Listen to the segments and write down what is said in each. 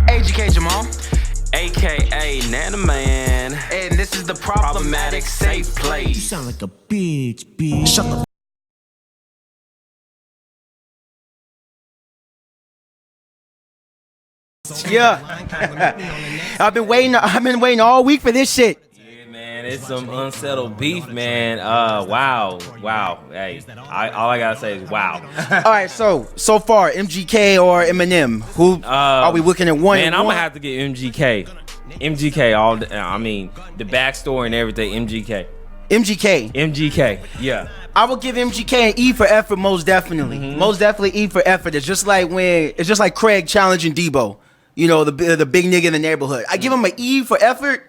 Ejike Jamal, aka Nana Man, and this is the problematic safe place. You sound like a bitch. Shut the yeah. I've been waiting all week for this shit. Yeah, man, it's some unsettled beef, man. Wow. Hey, all I gotta say is wow. All right, so far, MGK or Eminem? Who are we looking at? One? Man, I'm gonna have to get MGK. I mean, the backstory and everything. MGK. Yeah. I will give MGK an E for effort, most definitely. Mm-hmm. Most definitely E for effort. It's just like Craig challenging Debo. You know, the big nigga in the neighborhood. I give him an E for effort.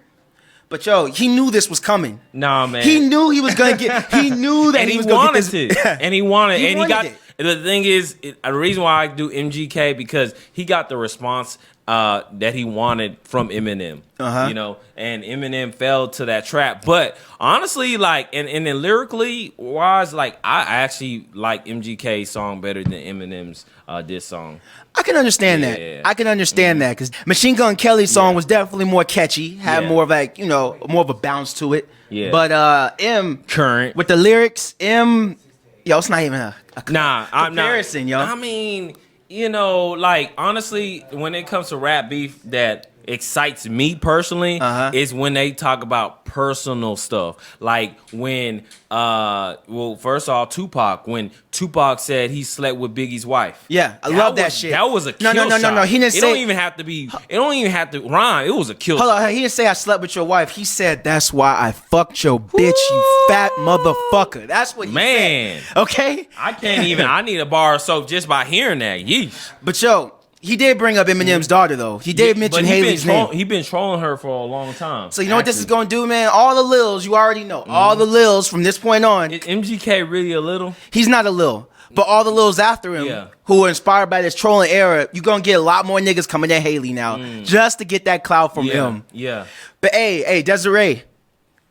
But yo, he knew this was coming. Nah, man. He knew he was gonna get. He knew that and he was gonna get this. And he wanted. He and wanted he got. it. The thing is, the reason why I do MGK because he got the response that he wanted from Eminem. Uh-huh. You know, and Eminem fell to that trap. But honestly, like, and then lyrically wise, like, I actually like MGK's song better than Eminem's diss song. I can understand that. I can understand that because Machine Gun Kelly's song was definitely more catchy, had more of like more of a bounce to it. Yeah. But M Current with the lyrics, it's not even a comparison, yo. I mean, like honestly, when it comes to rap beef that excites me personally is when they talk about personal stuff. Like when first off, when Tupac said he slept with Biggie's wife. Yeah, I love that shit. That was a kill shot. No. He didn't say. It don't even have to rhyme. It was a kill shot. Hold on, he didn't say I slept with your wife. He said that's why I fucked your bitch, you fat motherfucker. That's what he said. Okay? I can't even. I need a bar of soap just by hearing that. Yeesh. But yo, he did bring up Eminem's daughter, though. He did mention Haley's name. He been trolling her for a long time. So you know what this is going to do, man? All the Lils, you already know. All the Lils from this point on. Is MGK really a little? He's not a Lil. But all the Lils after him who are inspired by this trolling era, you're going to get a lot more niggas coming at Haley now just to get that clout from him. Yeah. But hey, Desiree.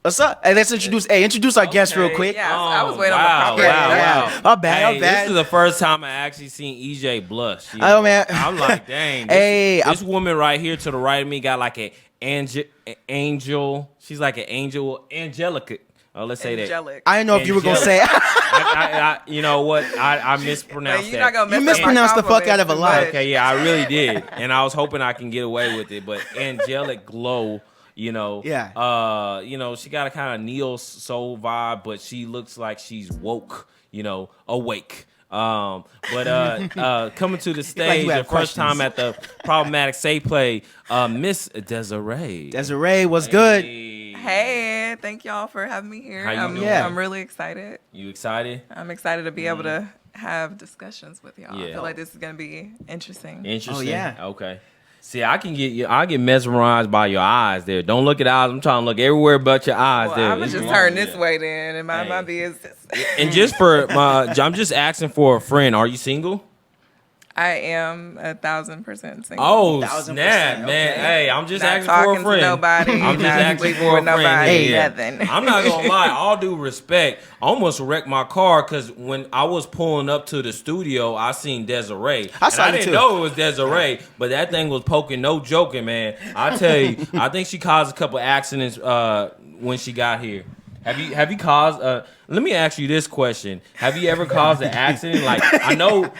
What's up? Hey, let's introduce our guest real quick. Yeah, I was waiting on the Wow. My bad. This is the first time I actually seen EJ blush. Oh, man. I'm like, dang. This woman right here to the right of me got like an angel. She's like an angel, Angelica. Oh, let's say Angelic. that. I didn't know if you were gonna say. You know what? I mispronounced you're not that. gonna You mispronounced the fuck out of a lot. Okay, yeah, I really did, and I was hoping I can get away with it. But angelic glow. She got a kind of neo soul vibe, but she looks like she's woke, awake. But coming to the stage the first time at the problematic safe play, Miss Desiree. Desiree, what's good? Hey, thank y'all for having me here. How you doing? I'm really excited. You excited? I'm excited to be able to have discussions with y'all. Yeah. I feel like this is gonna be interesting. Interesting. Oh, yeah. Okay. See, I get mesmerized by your eyes there. Don't look at eyes. I'm trying to look everywhere but your eyes there. I'm just turn this way then and my business. And just I'm just asking for a friend. Are you single? I am 1,000% single. Oh, 1,000%, snap, man. okay. Hey, I'm just Not asking for a talking friend. to nobody. I'm just not asking sleeping for a with friend. nobody. Yeah. Nothing. I'm not going to lie. All due respect, I almost wrecked my car because when I was pulling up to the studio, I seen Desiree. I didn't know it was Desiree, but that thing was poking, no joking, man. I tell you, I think she caused a couple accidents when she got here. Have you caused? Let me ask you this question: have you ever caused an accident? Like I know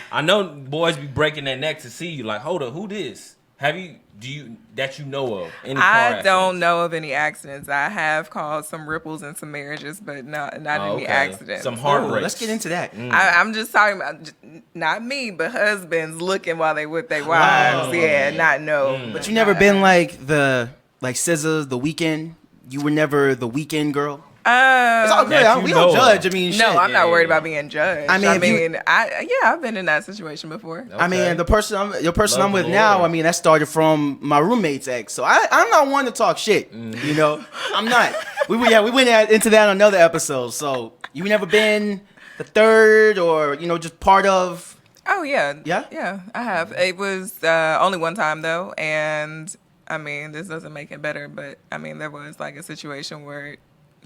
boys be breaking their neck to see you. Like, hold up, who this? Do you know of any car accidents? don't know of any accidents. I have caused some ripples in some marriages, but not any accidents. Some heartbreaks. Let's get into that. I'm just talking about not me, but husbands looking while they with their wives. Not know. But you never been like SZA, The Weeknd. You were never the Weeknd girl. It's all good. We don't judge. I mean, shit. No, I'm not worried about being judged. I I've been in that situation before. Okay. I mean, the person I'm with now, I mean, that started from my roommate's ex. So I'm not one to talk shit. I'm not. We went into that on another episode. So you never been the third or just part of? Oh yeah, yeah. I have. It was only one time though, and I mean, this doesn't make it better, but I mean, there was like a situation where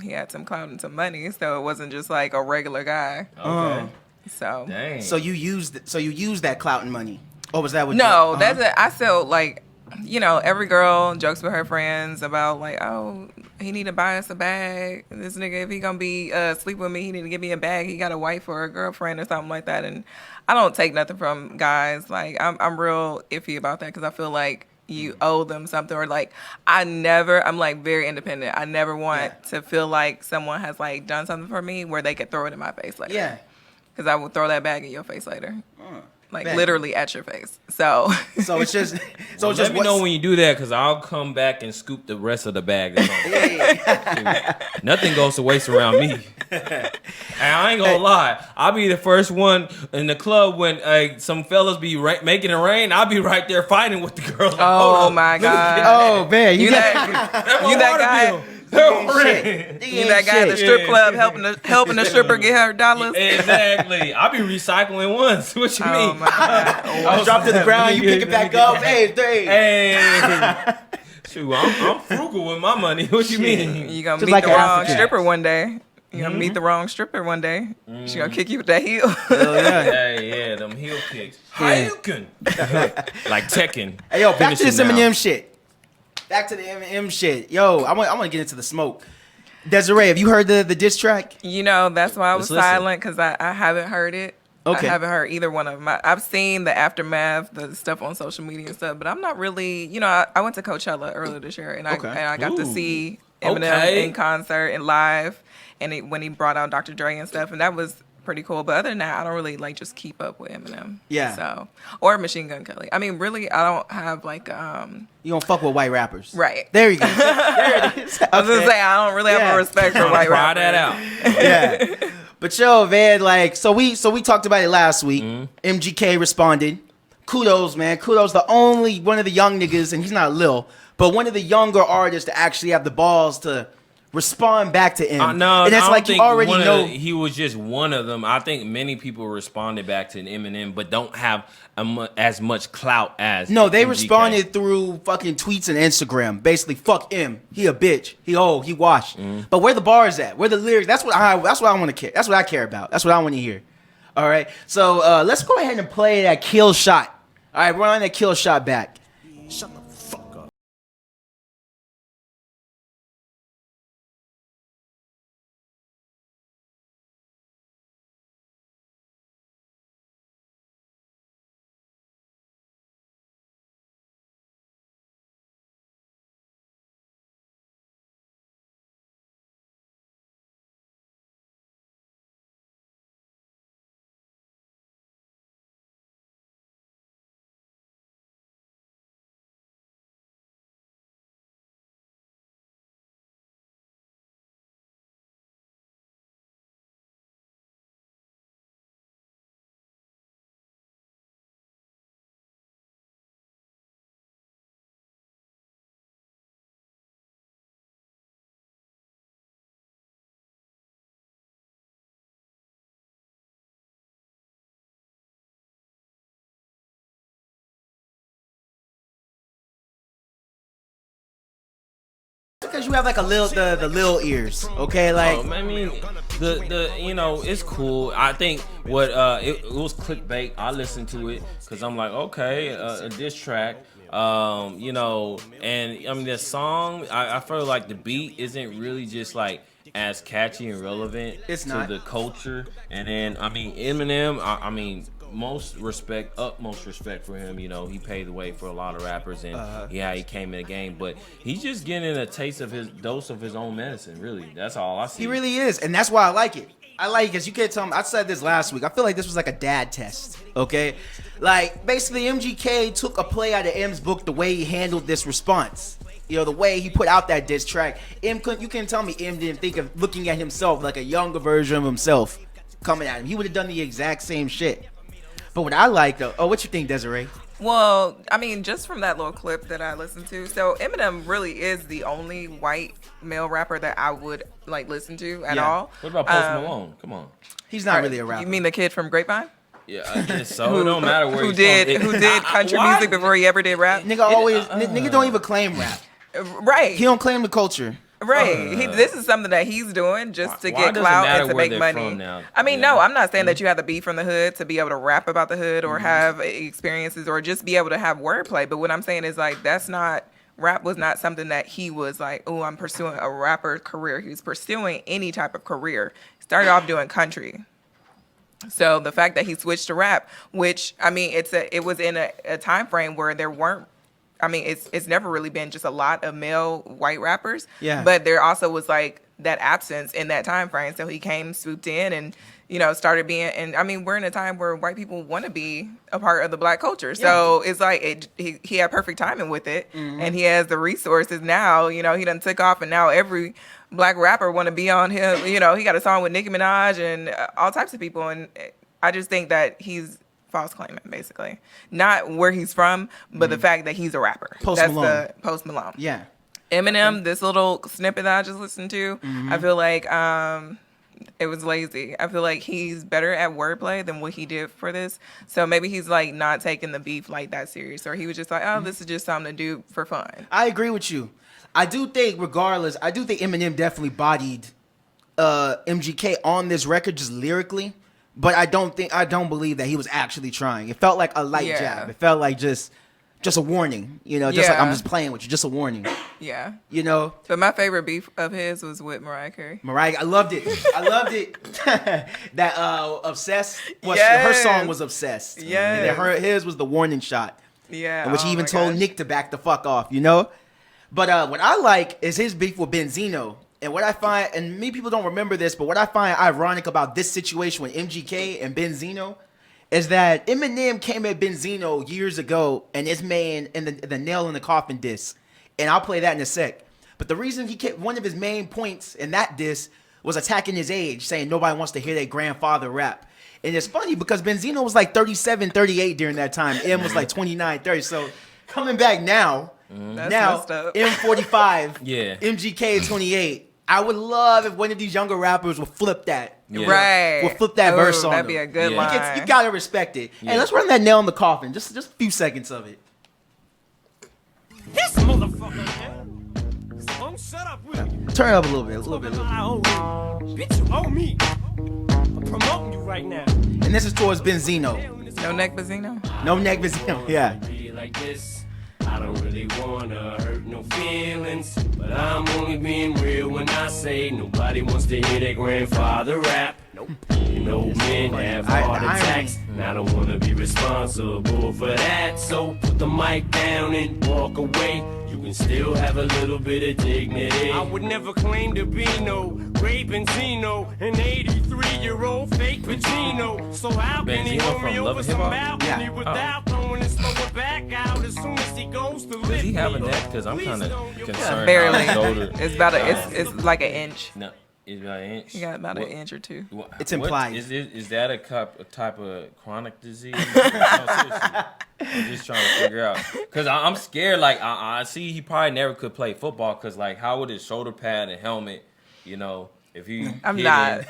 he had some clout and some money, so it wasn't just like a regular guy. Okay. So Dang. So you used that clout and money. Oh, was that what? No, that's it. I felt like, every girl jokes with her friends about like, oh, he need to buy us a bag. This nigga, if he gonna be sleep with me, he need to give me a bag. He got a wife or a girlfriend or something like that. And I don't take nothing from guys. Like I'm real iffy about that because I feel like you owe them something, or like I'm like very independent. I never want to feel like someone has like done something for me where they could throw it in my face later. Yeah. Because I will throw that bag in your face later. Like literally at your face. So it's just let me know when you do that, because I'll come back and scoop the rest of the bag. Nothing goes to waste around me. And I ain't gonna lie, I'll be the first one in the club when some fellas be making it rain. I'll be right there fighting with the girls. Oh my God! Oh man, you that guy. You that guy at the strip club helping the stripper get her dollars. Exactly. I'll be recycling once. What you mean? My God. I'll drop to the ground. You pick it back up. Hey. Shoot, I'm frugal with my money. What you mean? You gonna meet the wrong stripper one day. You gonna meet the wrong stripper one day. She gonna kick you with that heel. Hell yeah. Yeah, them heel kicks. Hadouken. Like Tekken. Hey, yo, back to this Eminem shit. Back to the Eminem shit. Yo, I want to get into the smoke. Desiree, have you heard the diss track? That's why I was silent, because I haven't heard it. Okay. I haven't heard either one of them. I've seen the aftermath, the stuff on social media and stuff, but I'm not really, I went to Coachella earlier this year, and I got to see Eminem in concert and live, and when he brought out Dr. Dre and stuff, and that was pretty cool. But other than that, I don't really just keep up with Eminem. Yeah. So, or Machine Gun Kelly. I mean, really, I don't have You don't fuck with white rappers. Right. There you go. There it is. Okay. I was gonna say I don't really have a respect for white rappers. Try that out. Yeah. But yo, man, so we talked about it last week. MGK responded. Kudos, man. Kudos, the only one of the young niggas, and he's not Lil, but one of the younger artists to actually have the balls to respond back to him. No, and it's I don't like you already know he was just one of them. I think many people responded back to Eminem, but don't have as much clout as they MGK. responded through fucking tweets and Instagram. Basically, fuck him. He a bitch. He washed. But where the bars at? Where the lyrics? That's what I want to care. That's what I care about. That's what I want to hear. All right. So let's go ahead and play that kill shot. All right, we're on that kill shot back. Shut the fuck up. Because you have like the little ears, okay? Like, I mean, the it's cool. I think what it was clickbait. I listened to it because I'm like, okay, a diss track. And I mean the song. I feel like the beat isn't really just like as catchy and relevant to the culture. And then I mean Eminem. I mean. Utmost respect for him. He paved the way for a lot of rappers, and he came in the game, but he's just getting a taste of his dose of his own medicine. Really, that's all I see. He really is, and that's why I like it. I like it because you can't tell me. I said this last week. I feel like this was like a dad test. Okay, like basically MGK took a play out of M's book the way he handled this response. The way he put out that diss track. You can't tell me M didn't think of looking at himself like a younger version of himself coming at him. He would have done the exact same shit. But what I like though, what you think, Desiree? Well, I mean, just from that little clip that I listened to, so Eminem really is the only white male rapper that I would listen to at all. What about Post Malone? Come on, he's not really a rapper. You mean the kid from Grapevine? Yeah, I guess so. It don't matter where who did country music before he ever did rap. Nigga don't even claim rap. Right. He don't claim the culture. Right. This is something that he's doing just to get clout and to make money. I mean, no, I'm not saying that you have to be from the hood to be able to rap about the hood or have experiences or just be able to have wordplay. But what I'm saying is, like, rap was not something that he was like, oh, I'm pursuing a rapper career. He was pursuing any type of career. Started off doing country. So the fact that he switched to rap, which, I mean, it was in a time frame where there weren't, I mean, it's never really been just a lot of male white rappers. Yeah. But there also was like that absence in that time frame. So he swooped in and, started being, and I mean, we're in a time where white people want to be a part of the black culture. So it's like he had perfect timing with it. And he has the resources now, he done took off and now every black rapper want to be on him. He got a song with Nicki Minaj and all types of people. And I just think that he's false claiming, basically. Not where he's from, but the fact that he's a rapper. Post Malone. Yeah. Eminem, this little snippet that I just listened to, I feel like it was lazy. I feel like he's better at wordplay than what he did for this. So maybe he's like not taking the beef like that serious, or he was just like, oh, this is just something to do for fun. I agree with you. I do think Eminem definitely bodied MGK on this record just lyrically, but I don't believe that he was actually trying. It felt like a light jab. It felt like just a warning, just like I'm just playing with you, just a warning. Yeah. But my favorite beef of his was with Mariah Carey. I loved it. That Obsessed, her song was Obsessed. Yeah. And his was the warning shot. Yeah. In which he even told Nick to back the fuck off, But what I like is his beef with Benzino. And what I find, and many people don't remember this, but what I find ironic about this situation with MGK and Benzino is that Eminem came at Benzino years ago and his man in the Nail in the Coffin diss. And I'll play that in a sec. But the reason he kept, one of his main points in that diss was attacking his age, saying nobody wants to hear their grandfather rap. And it's funny because Benzino was like 37, 38 during that time. M was like 29, 30. So coming back now, M45, MGK 28. I would love if one of these younger rappers would flip that. Right. Would flip that verse on That'd be a good line. You gotta respect it. Yeah. Hey, let's run that Nail in the Coffin. Just a few seconds of it. This motherfucker, man. Shut up, will you? Turn it up a little bit. Bitch, you owe me. I'm promoting you right now. And this is towards Benzino. No neck Benzino? No neck Benzino, yeah. Like this. I don't really wanna hurt no feelings, but I'm only being real when I say nobody wants to hear their grandfather rap. Nope. Men have heart attacks, and I don't wanna be responsible for that. So put the mic down and walk away. You can still have a little bit of dignity. I would never claim to be no Ray Benzino, an 83-year-old fake Pacino. So how can he worry over some balcony without throwing his lower back out as soon as he goes to live? Does he have a neck? Because I'm kind of concerned. Barely. It's about it's like an inch. No. Is about an inch? You got about an inch or two. It's implied. Is that a type of chronic disease? No, seriously. I'm just trying to figure out. Because I'm scared. Like, I see he probably never could play football. Because, like, how would his shoulder pad and helmet, if he I'm not.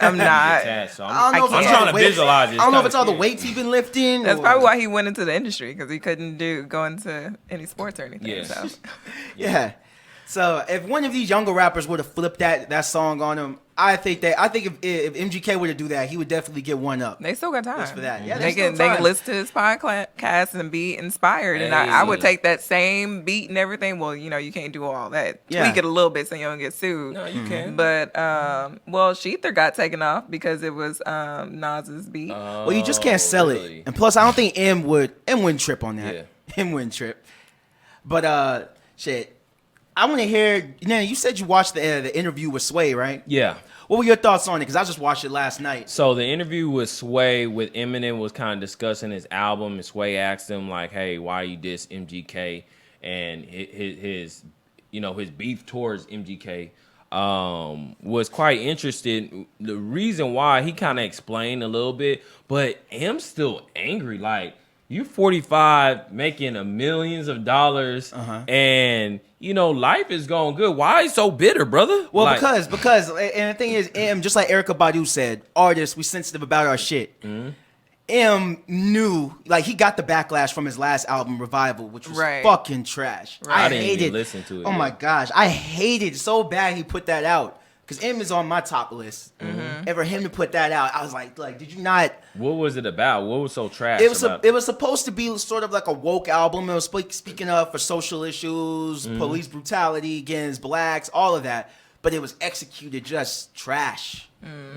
So I'm trying to visualize it. I don't know if it's all the weights he's been lifting. That's probably why he went into the industry. Because he couldn't go into any sports or anything. Yeah. So. Yeah. So if one of these younger rappers would have flipped that song on him, I think if MGK were to do that, he would definitely get one up. They still got time. Just for that. Yeah, they can listen to his podcast and be inspired. And I would take that same beat and everything. Well, you can't do all that. Yeah. Tweak it a little bit so you don't get sued. No, you can. But Sheether got taken off because it was Nas's beat. Well, you just can't sell it. And plus, I don't think M wouldn't trip on that. Yeah. M wouldn't trip. But shit. I want to hear. You said you watched the interview with Sway, right? Yeah. What were your thoughts on it? Because I just watched it last night. So the interview with Sway with Eminem was kind of discussing his album, and Sway asked him like, "Hey, why you diss MGK?" And his beef towards MGK was quite interested. The reason why he kind of explained a little bit, but M's still angry. Like, you 45 making millions of dollars, and life is going good. Why are you so bitter, brother? Well, because and the thing is, just like Erykah Badu said, artists, we sensitive about our shit. Mm-hmm. knew, like, he got the backlash from his last album, Revival, which was fucking trash. Right. I didn't even listen to it. Oh my gosh, I hated it so bad he put that out. Because M is on my top list. And for him to put that out, I was like, did you not? What was it about? What was so trash about it? It was supposed to be sort of like a woke album. It was speaking up for social issues, police brutality against blacks, all of that. But it was executed just trash.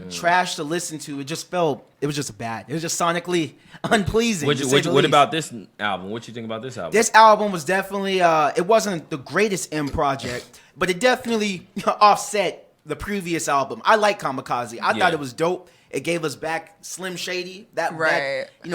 Trash to listen to. It was just bad. It was just sonically unpleasing. What about this album? What you think about this album? This album was definitely, it wasn't the greatest M project, but it definitely offset the previous album. I like Kamikaze. I thought it was dope. It gave us back Slim Shady. That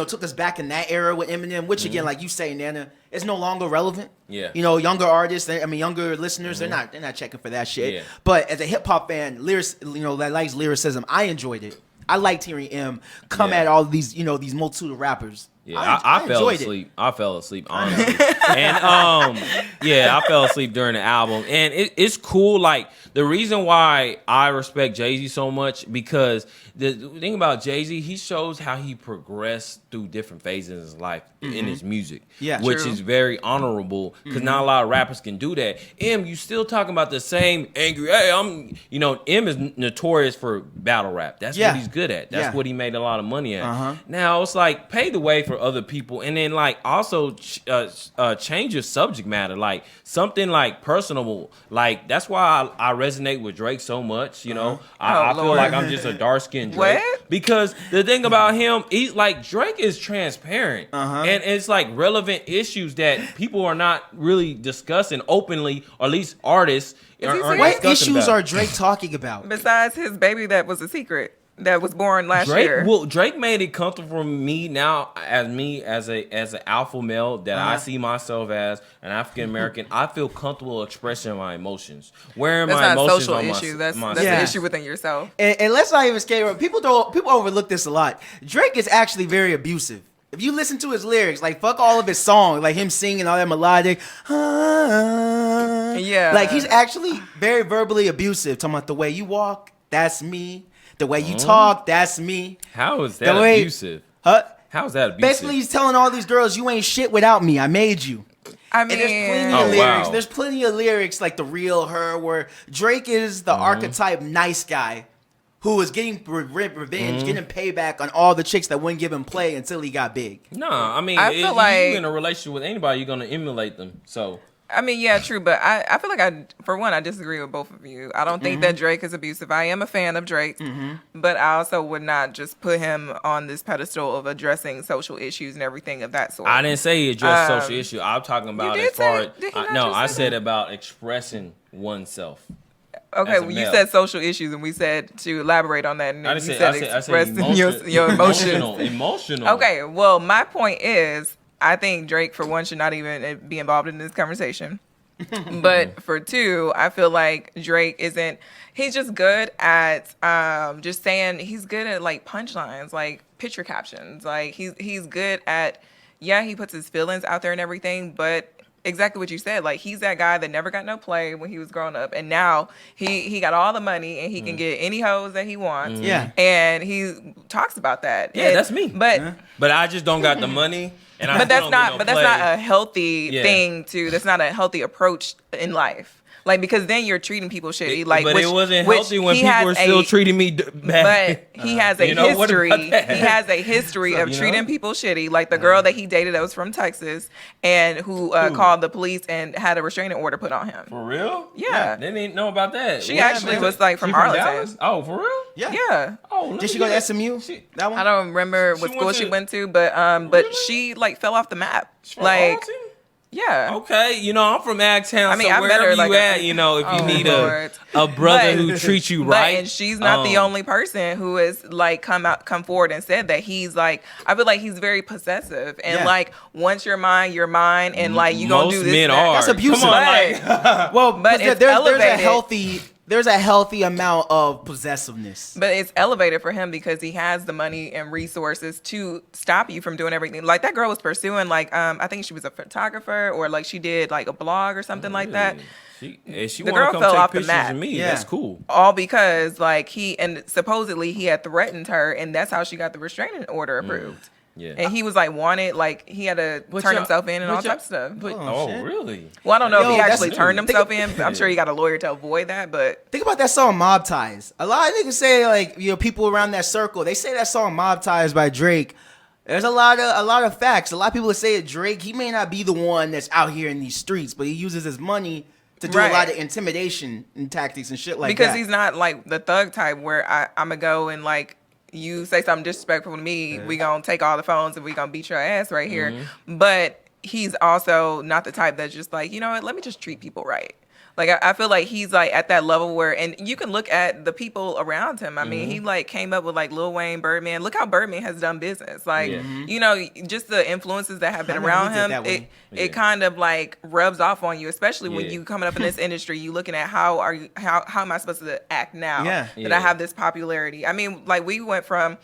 took us back in that era with Eminem, which again, like you say, Nana, is no longer relevant. Yeah. Younger artists, younger listeners, they're not checking for that shit. Yeah. But as a hip hop fan, that likes lyricism, I enjoyed it. I liked hearing M come at all these, these multitude of rappers. Yeah, I fell asleep. I fell asleep, honestly. And I fell asleep during the album. And it's cool. Like, the reason why I respect Jay-Z so much, because the thing about Jay-Z, he shows how he progressed through different phases in his life in his music. Yeah, which is very honorable, because not a lot of rappers can do that. M, you still talking about the same angry, M is notorious for battle rap. That's what he's good at. That's what he made a lot of money at. Now, it's like, pay the way for other people, and then like also change your subject matter, like something like personable. Like, that's why I resonate with Drake so much. I feel like I'm just a dark skinned Drake. Because the thing about him, he's like, Drake is transparent, and it's like relevant issues that people are not really discussing openly, or at least artists. What issues are Drake talking about besides his baby that was a secret? That was born last year. Well, Drake made it comfortable for me now, as an alpha male that I see myself as an African American. I feel comfortable expressing my emotions, wearing my emotions on issue. That's an issue within yourself. And let's not even skate. People overlook this a lot. Drake is actually very abusive. If you listen to his lyrics, like, fuck all of his songs, like him singing all that melodic, like, he's actually very verbally abusive. Talking about the way you walk, that's me. The way you talk, that's me. How is that abusive? How is that abusive? Basically, he's telling all these girls, you ain't shit without me. I made you. I mean, and there's plenty of lyrics. Wow. There's plenty of lyrics like The Real Her, where Drake is the archetype nice guy who is getting revenge, getting payback on all the chicks that wouldn't give him play until he got big. No, I mean, if you're in a relationship with anybody, you're going to emulate them. So... I mean, yeah, true, but I feel like I disagree with both of you. I don't think that Drake is abusive. I am a fan of Drake, but I also would not just put him on this pedestal of addressing social issues and everything of that sort. I didn't say he addressed social issues. I'm talking about as far as... I said about expressing oneself. Okay, well, you said social issues, and we said to elaborate on that. And I said expressing your emotions. Emotional. Okay, well, my point is, I think Drake, for one, should not even be involved in this conversation. But for two, I feel like Drake he's just good at just saying, he's good at like punchlines, like picture captions. Like he's good at, he puts his feelings out there and everything, but exactly what you said, like he's that guy that never got no play when he was growing up, and now he got all the money and he can get any hoes that he wants. And he talks about that. That's me. But I just don't got the money. But that's not a healthy thing to. That's not a healthy approach in life. Like, because then you're treating people shitty. It wasn't healthy when people were still treating me bad. But he has a history. He has a history of treating people shitty. Like the girl that he dated that was from Texas and who called the police and had a restraining order put on him. For real? Yeah. They didn't know about that. She actually was like from Arlington. Oh, for real? Yeah. Oh, did she go to SMU? That one? I don't remember what school she went to, but she like fell off the map. Like. Yeah. Okay. I'm from Agtown. I mean, so wherever you at, if you need a brother who treats you right. And she's not the only person who has like come forward and said that he's like, I feel like he's very possessive and like once you're mine, and like you gonna do this. Most men are. That's abusive. Come on, well, but there's a healthy amount of possessiveness. But it's elevated for him because he has the money and resources to stop you from doing everything. Like that girl was pursuing I think she was a photographer or like she did like a blog or something like that. She the girl fell off the map. Of me. That's cool. All because like supposedly he had threatened her and that's how she got the restraining order approved. Yeah. And he was like wanted, like he had to turn himself in and all types of stuff. Really? Well, I don't know if he actually that's turned new. himself in. I'm sure he got a lawyer to avoid that, but Think about that song Mob Ties. A lot of niggas say, like, you know, people around that circle, they say that song Mob Ties by Drake. There's a lot of facts. A lot of people say that Drake, he may not be the one that's out here in these streets, but he uses his money to do a lot of intimidation and tactics and shit like that. because he's not like the thug type where I'm gonna go and like you say something disrespectful to me, we gonna take all the phones and we gonna beat your ass right here. But he's also not the type that's just like, you know what, let me just treat people right. Like, I feel like he's, like, at that level where, and you can look at the people around him. I mean, he, like, came up with, like, Lil Wayne, Birdman. Look how Birdman has done business. Like, you know, just the influences that have been around him, it kind of, like, rubs off on you, especially when you coming up in this industry. You looking at how am I supposed to act now that I have this popularity? I mean, like, we went from,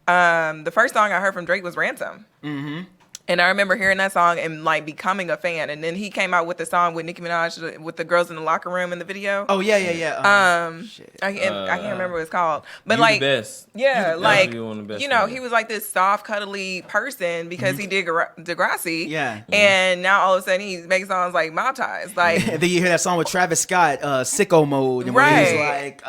the first song I heard from Drake was Ransom. And I remember hearing that song and like becoming a fan. And then he came out with the song with Nicki Minaj with the girls in the locker room in the video. Oh yeah. I can't remember what it's called. But You like, the best. yeah, like you know, he was like this soft, cuddly person because he did Degrassi. Yeah. And now all of a sudden he's making songs like Mob Ties. Like, And then you hear that song with Travis Scott, Sicko Mode, and where he's like,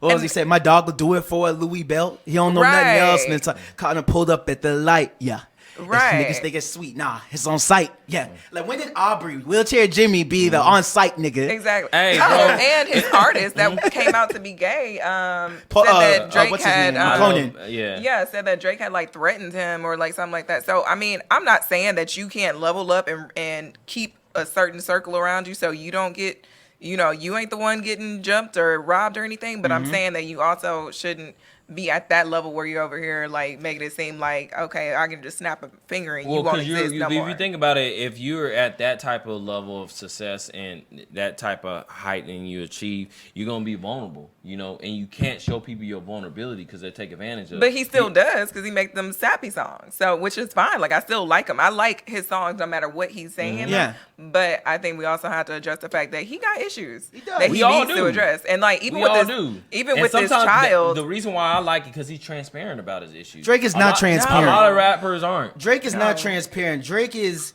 what was he saying? My dog will do it for a Louis belt. He don't know nothing else. And it's like, caught him pulled up at the light. Yeah. Right. Niggas think it's sweet. Nah, it's on site. Yeah. Like, when did Aubrey, Wheelchair Jimmy, be the on site nigga? Exactly. Hey, oh, bro. and his artist that came out to be gay said that Drake what's his had name? Conan. said that Drake had like threatened him or like something like that. So I mean, I'm not saying that you can't level up and keep a certain circle around you so you don't get, you know, you ain't the one getting jumped or robbed or anything, but I'm saying that you also shouldn't be at that level where you're over here like making it seem like, okay, I can just snap a finger and you won't exist no more. If you think about it, if you're at that type of level of success and that type of height and you achieve, you're gonna be vulnerable, you know, and you can't show people your vulnerability because they take advantage of it. But he still does because he makes them sappy songs, so which is fine. Like, I still like him. I like his songs no matter what he's saying. Yeah. But I think we also have to address the fact that he got issues He does. that We he all needs do. to address. And like even We with all this, do. even And with this sometimes child, the reason why I like it because he's transparent about his issues. Drake is not transparent. A lot of rappers aren't. Drake is not transparent. Drake is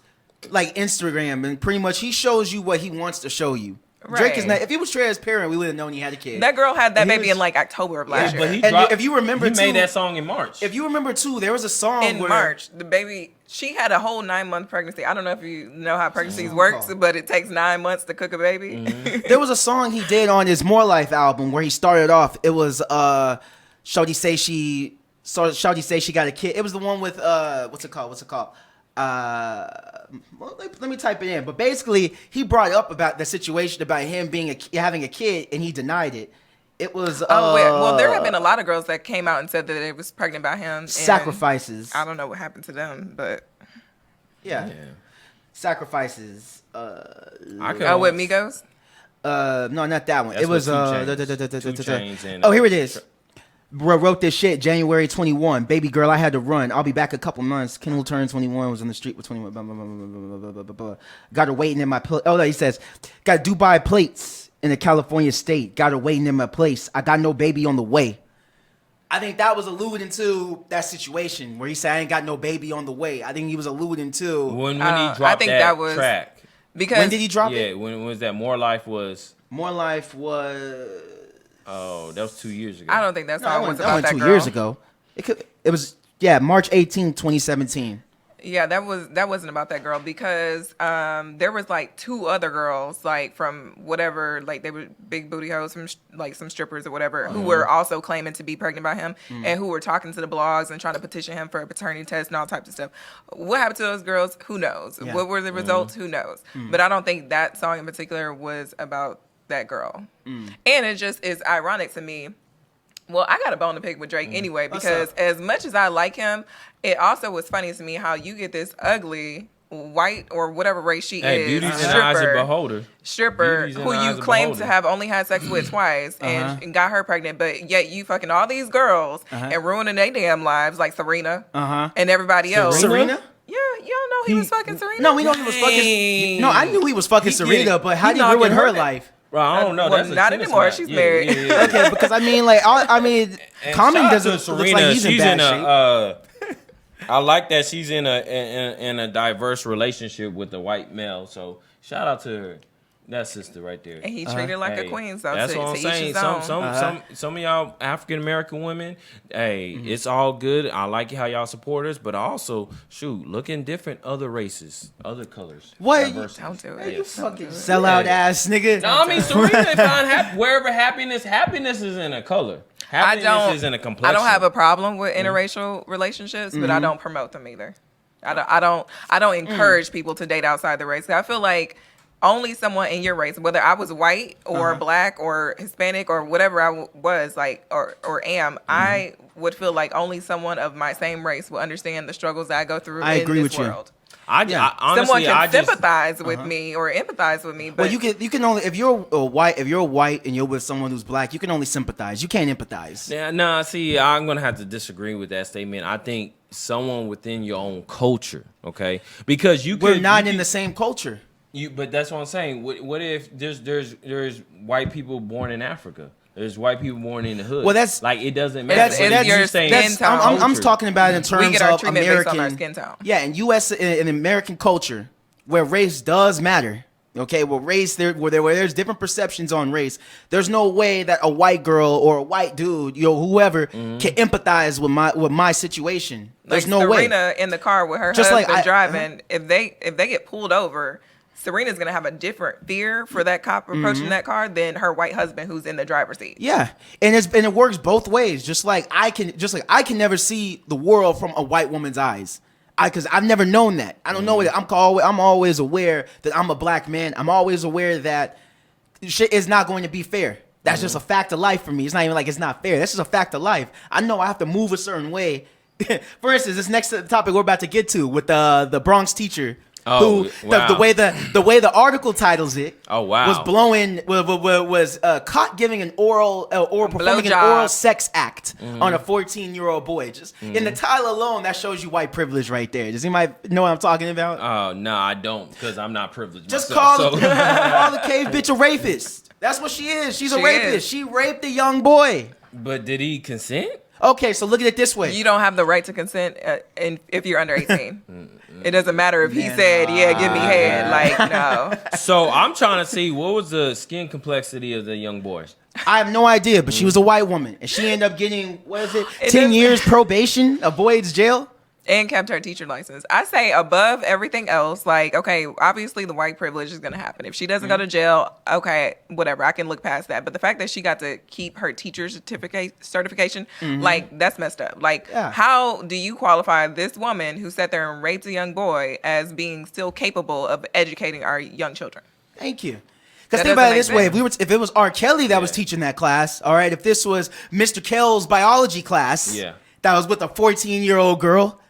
like Instagram, and pretty much he shows you what he wants to show you. Drake is not. If he was transparent, we would have known he had a kid. that girl had that And he baby was- in like October of last But year. And if you remember, he too, made that song in March. If you remember too, there was a song In where, March, the baby, she had a whole 9-month pregnancy. I don't know if you know how pregnancies works, but it takes 9 months to cook a baby. There was a song he did on his More Life album where he started off. It was Shawty say she got a kid. It was the one with what's it called? Well, let me type it in. But basically, he brought up about the situation about him having a kid, and he denied it. It was well, there have been a lot of girls that came out and said that they was pregnant by him. And sacrifices. I don't know what happened to them, but Yeah. Sacrifices. with Migos. No, not that one. That's It was what 2 Chainz and, oh, here it is. Bro wrote this shit January 21. Baby girl, I had to run. I'll be back a couple months. Kendall turned 21. Was on the street with 21. Blah, blah, blah, blah, blah, blah, blah, blah. Got her waiting in my place. Oh, no, he says, got Dubai plates in the California state. Got her waiting in my place. I got no baby on the way. I think that was alluding to that situation where he said, I ain't got no baby on the way. I think he was alluding to. when he dropped I think that was track. Because When did he drop it? Yeah, when was that? More Life was. More Life was. Oh, that was 2 years ago. I don't think that No, song that was went about that 2 girl. years ago. It was March 18, 2017. Yeah, that wasn't about that girl because there was like 2 other girls like from whatever, like they were big booty hoes from like some strippers or whatever who were also claiming to be pregnant by him and who were talking to the blogs and trying to petition him for a paternity test and all types of stuff. What happened to those girls? Who knows? Yeah. What were the results? Who knows? But I don't think that song in particular was about that girl. And it just is ironic to me. Well, I got a bone to pick with Drake anyway because as much as I like him, it also was funny to me how you get this ugly white or whatever race she Hey, is beauty's in the eyes of the beholder. stripper Beauty's in who the eyes you of the claim to beholder. have only had sex with twice and got her pregnant, but yet you fucking all these girls and ruining their damn lives like Serena and everybody else. Serena? Yeah, you don't know he was fucking Serena? No, we know he was fucking. No, I knew he was fucking Serena, but how did he ruin her life? Bro, I don't know. Well, That's a not tennis anymore. match. She's Yeah, married. yeah, yeah. Okay, because I mean, like, And Common shout out doesn't to look like he's in she's bad in shape. I like that she's in a diverse relationship with a white male. So shout out to her. That sister right there. And he treated her like a queen. So that's what I'm saying. Some of y'all African American women, it's all good. I like how y'all support us, but also, looking different other races, other colors. What? Don't do it. You fucking sellout ass nigga. No, I mean, Serena find wherever happiness is in a color. Happiness is in a complexion. I don't have a problem with interracial relationships, but I don't promote them either. I don't encourage people to date outside the race. I feel like only someone in your race, whether I was white or black or Hispanic or whatever I was like or am, I would feel like only someone of my same race will understand the struggles that I go through in this world. Honestly, someone can sympathize with me or empathize with me, but you can only if you're white and you're with someone who's black, you can only sympathize. You can't empathize. Yeah, no. See, I'm gonna have to disagree with that statement. I think someone within your own culture, okay, because we're not in the same culture. But that's what I'm saying. What if there's white people born in Africa? There's white people born in the hood. Well, that's like it doesn't matter. I'm talking about it in terms we get our of treatment American based on our skin tone. Yeah, in U.S. in American culture, where race does matter. Okay, well, where there's different perceptions on race. There's no way that a white girl or a white dude, whoever, can empathize with my situation. There's no way. Serena in the car with her husband driving. If they get pulled over, Serena's gonna have a different fear for that cop approaching that car than her white husband who's in the driver's seat. Yeah, and it works both ways. Just like I can never see the world from a white woman's eyes. Because I've never known that. I don't know it. I'm always aware that I'm a black man. I'm always aware that shit is not going to be fair. That's just a fact of life for me. It's not even like it's not fair. That's just a fact of life. I know I have to move a certain way. For instance, this next topic we're about to get to with the Bronx teacher. The way the article titles it was caught giving an oral or performing an oral sex act on a 14-year-old boy. Just in the title alone, that shows you white privilege right there. Does anybody know what I'm talking about? Oh no, I don't, because I'm not privileged. Just call the cave bitch a rapist. That's what she is. She's a rapist. She raped a young boy. But did he consent? Okay, so look at it this way. You don't have the right to consent if you're under 18. It doesn't matter if he said, give me head. Like, no. So I'm trying to see, what was the skin complexity of the young boy? I have no idea, but she was a white woman. And she ended up getting, 10 years probation, avoids jail? And kept her teacher license. I say above everything else, like, okay, obviously the white privilege is going to happen. If she doesn't go to jail, okay, whatever, I can look past that. But the fact that she got to keep her teacher certification, like, that's messed up. Like, how do you qualify this woman who sat there and raped a young boy as being still capable of educating our young children? Thank you. Because think about it this way: if it was R. Kelly that was teaching that class, all right. If this was Mr. Kell's biology class, that was with a 14-year-old girl,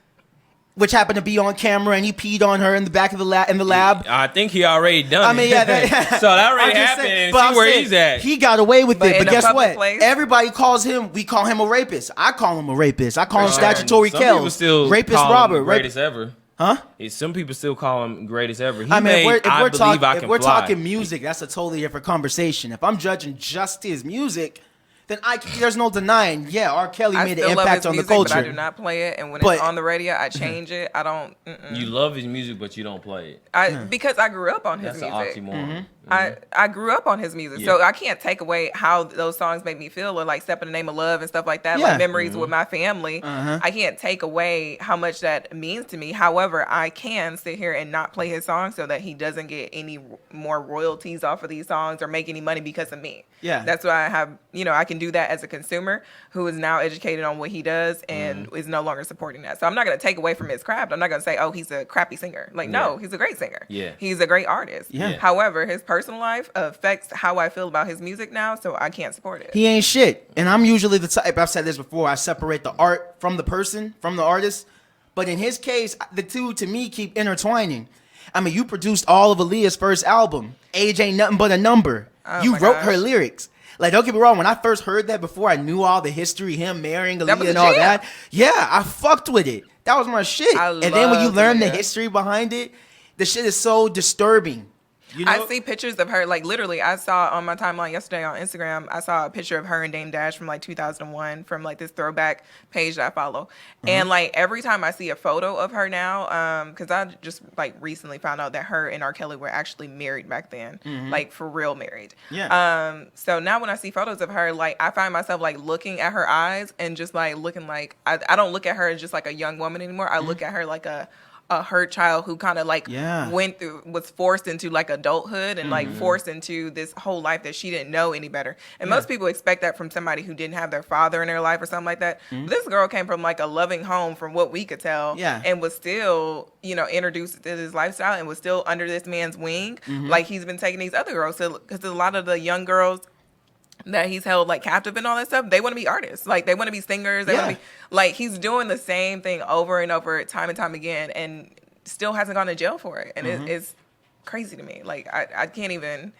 which happened to be on camera, and he peed on her in the back of the lab. I think he already done it. So that already happened. And see where he's at. He got away with it. But guess what? Place? Everybody we call him a rapist. I call him a rapist. I call him statutory Some Kells. people still rapist call Robert. Him greatest ever. Huh? Some people still call him greatest ever. If we're talking music, that's a totally different conversation. If I'm judging just his music, then there's no denying. Yeah, R. Kelly made an impact on the culture. But I do not play it, and when it's on the radio, I change it. I don't. You love his music, but you don't play it. Because I grew up on his music. That's an oxymoron. I grew up on his music, so I can't take away how those songs make me feel, or like "Step in the Name of Love" and stuff like that, like memories with my family. I can't take away how much that means to me. However, I can sit here and not play his songs so that he doesn't get any more royalties off of these songs or make any money because of me. Yeah, that's why I have, I can do that as a consumer who is now educated on what he does and is no longer supporting that. So I'm not going to take away from his craft. I'm not going to say, oh, he's a crappy singer. Like, no, he's a great singer. Yeah, he's a great artist. Yeah. However, his personal life affects how I feel about his music now, so I can't support it. He ain't shit. And I'm usually the type, I've said this before, I separate the art from the person, from the artist. But in his case, the two to me keep intertwining. I mean, you produced all of Aaliyah's first album. Age Ain't Nothing But a Number. You wrote her lyrics. Like, don't get me wrong, when I first heard that, before I knew all the history, him marrying Aaliyah and all that, I fucked with it. That was my shit. And then when you learn the history behind it, the shit is so disturbing. You know? I see pictures of her, like literally I saw on my timeline yesterday on Instagram, I saw a picture of her and Dame Dash from like 2001 from like this throwback page that I follow. And like every time I see a photo of her now, because I just like recently found out that her and R. Kelly were actually married back then, like for real married. Yeah. So now when I see photos of her, like I find myself like looking at her eyes and just like looking like, I don't look at her as just like a young woman anymore. I look at her like a hurt child who kind of like was forced into like adulthood and like forced into this whole life that she didn't know any better. And most people expect that from somebody who didn't have their father in their life or something like that. But this girl came from like a loving home from what we could tell, and was still, you know, introduced to this lifestyle and was still under this man's wing. Like he's been taking these other girls, because a lot of the young girls that he's held like captive and all that stuff, they want to be artists, like they want to be singers, they want to be like, he's doing the same thing over and over, time and time again, and still hasn't gone to jail for it. And it's crazy to me. Like I can't even,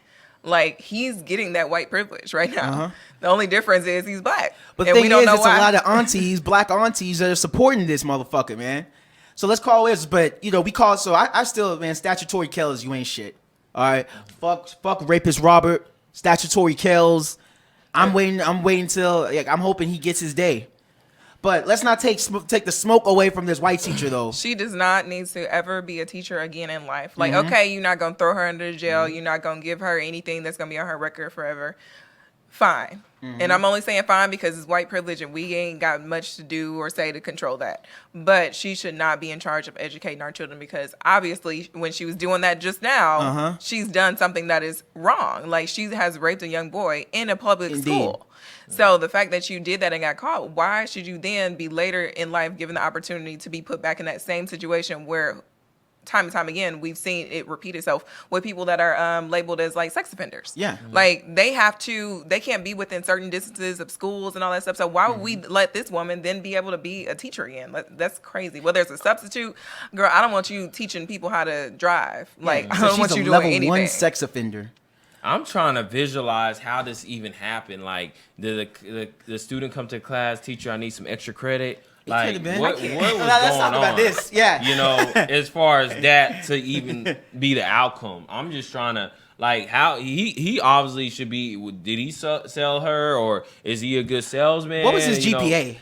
like, he's getting that white privilege right now. The only difference is he's black, but the thing is, it's a lot of aunties, black aunties, that are supporting this motherfucker, man. So let's call it, but you know, we call it, so I still, man, statutory kills, you ain't shit. All right, fuck rapist Robert, statutory kills. I'm waiting till, like, I'm hoping he gets his day. But let's not take the smoke away from this white teacher, though. She does not need to ever be a teacher again in life. Like, okay, you're not going to throw her into jail. You're not going to give her anything that's going to be on her record forever. Fine. And I'm only saying fine because it's white privilege and we ain't got much to do or say to control that. But she should not be in charge of educating our children, because obviously when she was doing that just now, she's done something that is wrong. Like, she has raped a young boy in a public school. So the fact that you did that and got caught, why should you then be later in life given the opportunity to be put back in that same situation where time and time again we've seen it repeat itself with people that are labeled as like sex offenders? Like they can't be within certain distances of schools and all that stuff. So why would we let this woman then be able to be a teacher again? That's crazy. Whether it's a substitute, girl, I don't want you teaching people how to drive. Like, I don't want you doing anything. Level 1 sex offender. I'm trying to visualize how this even happened. Like, did the student come to class, teacher, I need some extra credit? Like, what was going on? Let's talk about this. Yeah. You know, as far as that to even be the outcome. I'm just trying to, like, how he obviously should be. Did he sell her, or is he a good salesman? What was his GPA?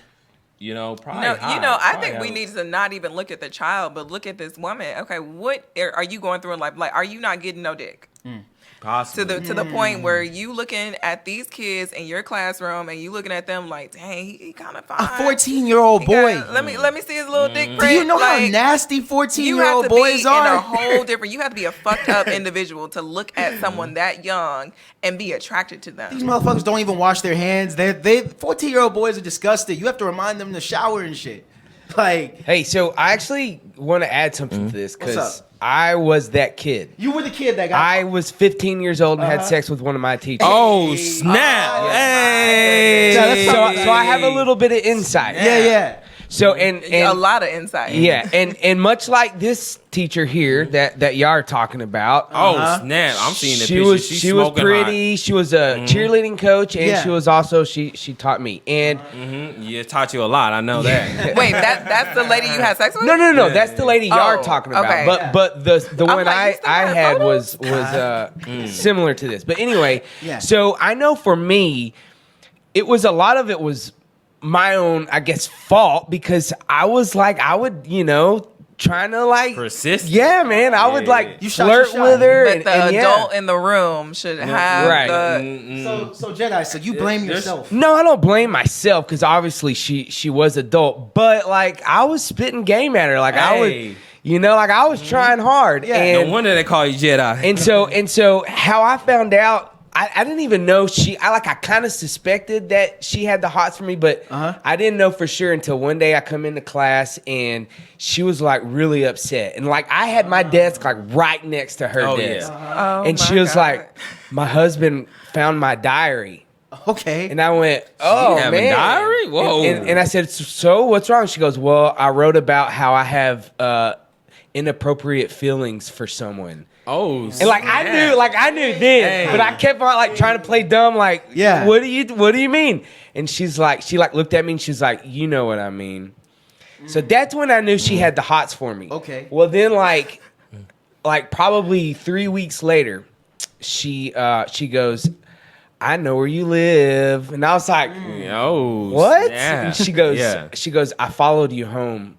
You know, probably. No, high. You know, I think we need to not even look at the child, but look at this woman. Okay, what are you going through in life? Like, are you not getting no dick? Possibly. To the point where you looking at these kids in your classroom and you looking at them like, dang, he kind of fine. A 14-year-old boy. Let me see his little dick print. Do you know how nasty 14-year-old boys are? You have to be in a whole different. You have to be a fucked up individual to look at someone that young and be attracted to them. These motherfuckers don't even wash their hands. They 14-year-old boys are disgusting. You have to remind them to shower and shit. Like, hey, so I actually want to add something to this because I was that kid. You were the kid that got. I was 15 years old and had sex with one of my teachers. Oh, snap! Hey. So I have a little bit of insight. Yeah. So and a lot of insight. Yeah, and much like this teacher here that y'all are talking about. Oh snap! I'm seeing the picture. She was pretty. Hot. She was a cheerleading coach, and she was also she taught me. And yeah, taught you a lot. I know that. Wait, that's the lady you had sex with? No. That's the lady y'all are talking about. Okay. But the one I had was similar to this. But anyway, so I know for me, it was a lot of it was my own, I guess, fault, because I was like, I would, trying to like persist. Yeah, man, I would like flirt with her. But the adult in the room should have the. So Jedi, so you blame yourself? No, I don't blame myself, because obviously she was adult, but like I was spitting game at her, like I would. Like I was trying hard. Yeah. And, no wonder they call you Jedi. And so how I found out, I didn't even know I kind of suspected that she had the hots for me, but I didn't know for sure until one day I come into class and she was like really upset. And like I had my desk like right next to her desk. Yeah. And she was like, my husband found my diary. Okay. And I went, oh, man. man. A diary? Whoa. And I said, so what's wrong? She goes, well, I wrote about how I have inappropriate feelings for someone. Oh, and like I knew then, but I kept on like trying to play dumb, like, what do you mean? And she looked at me and she's like, you know what I mean. So that's when I knew she had the hots for me. Okay. Well, then like like probably 3 weeks later, she goes, I know where you live. And I was like, what? Yeah. And she goes, I followed you home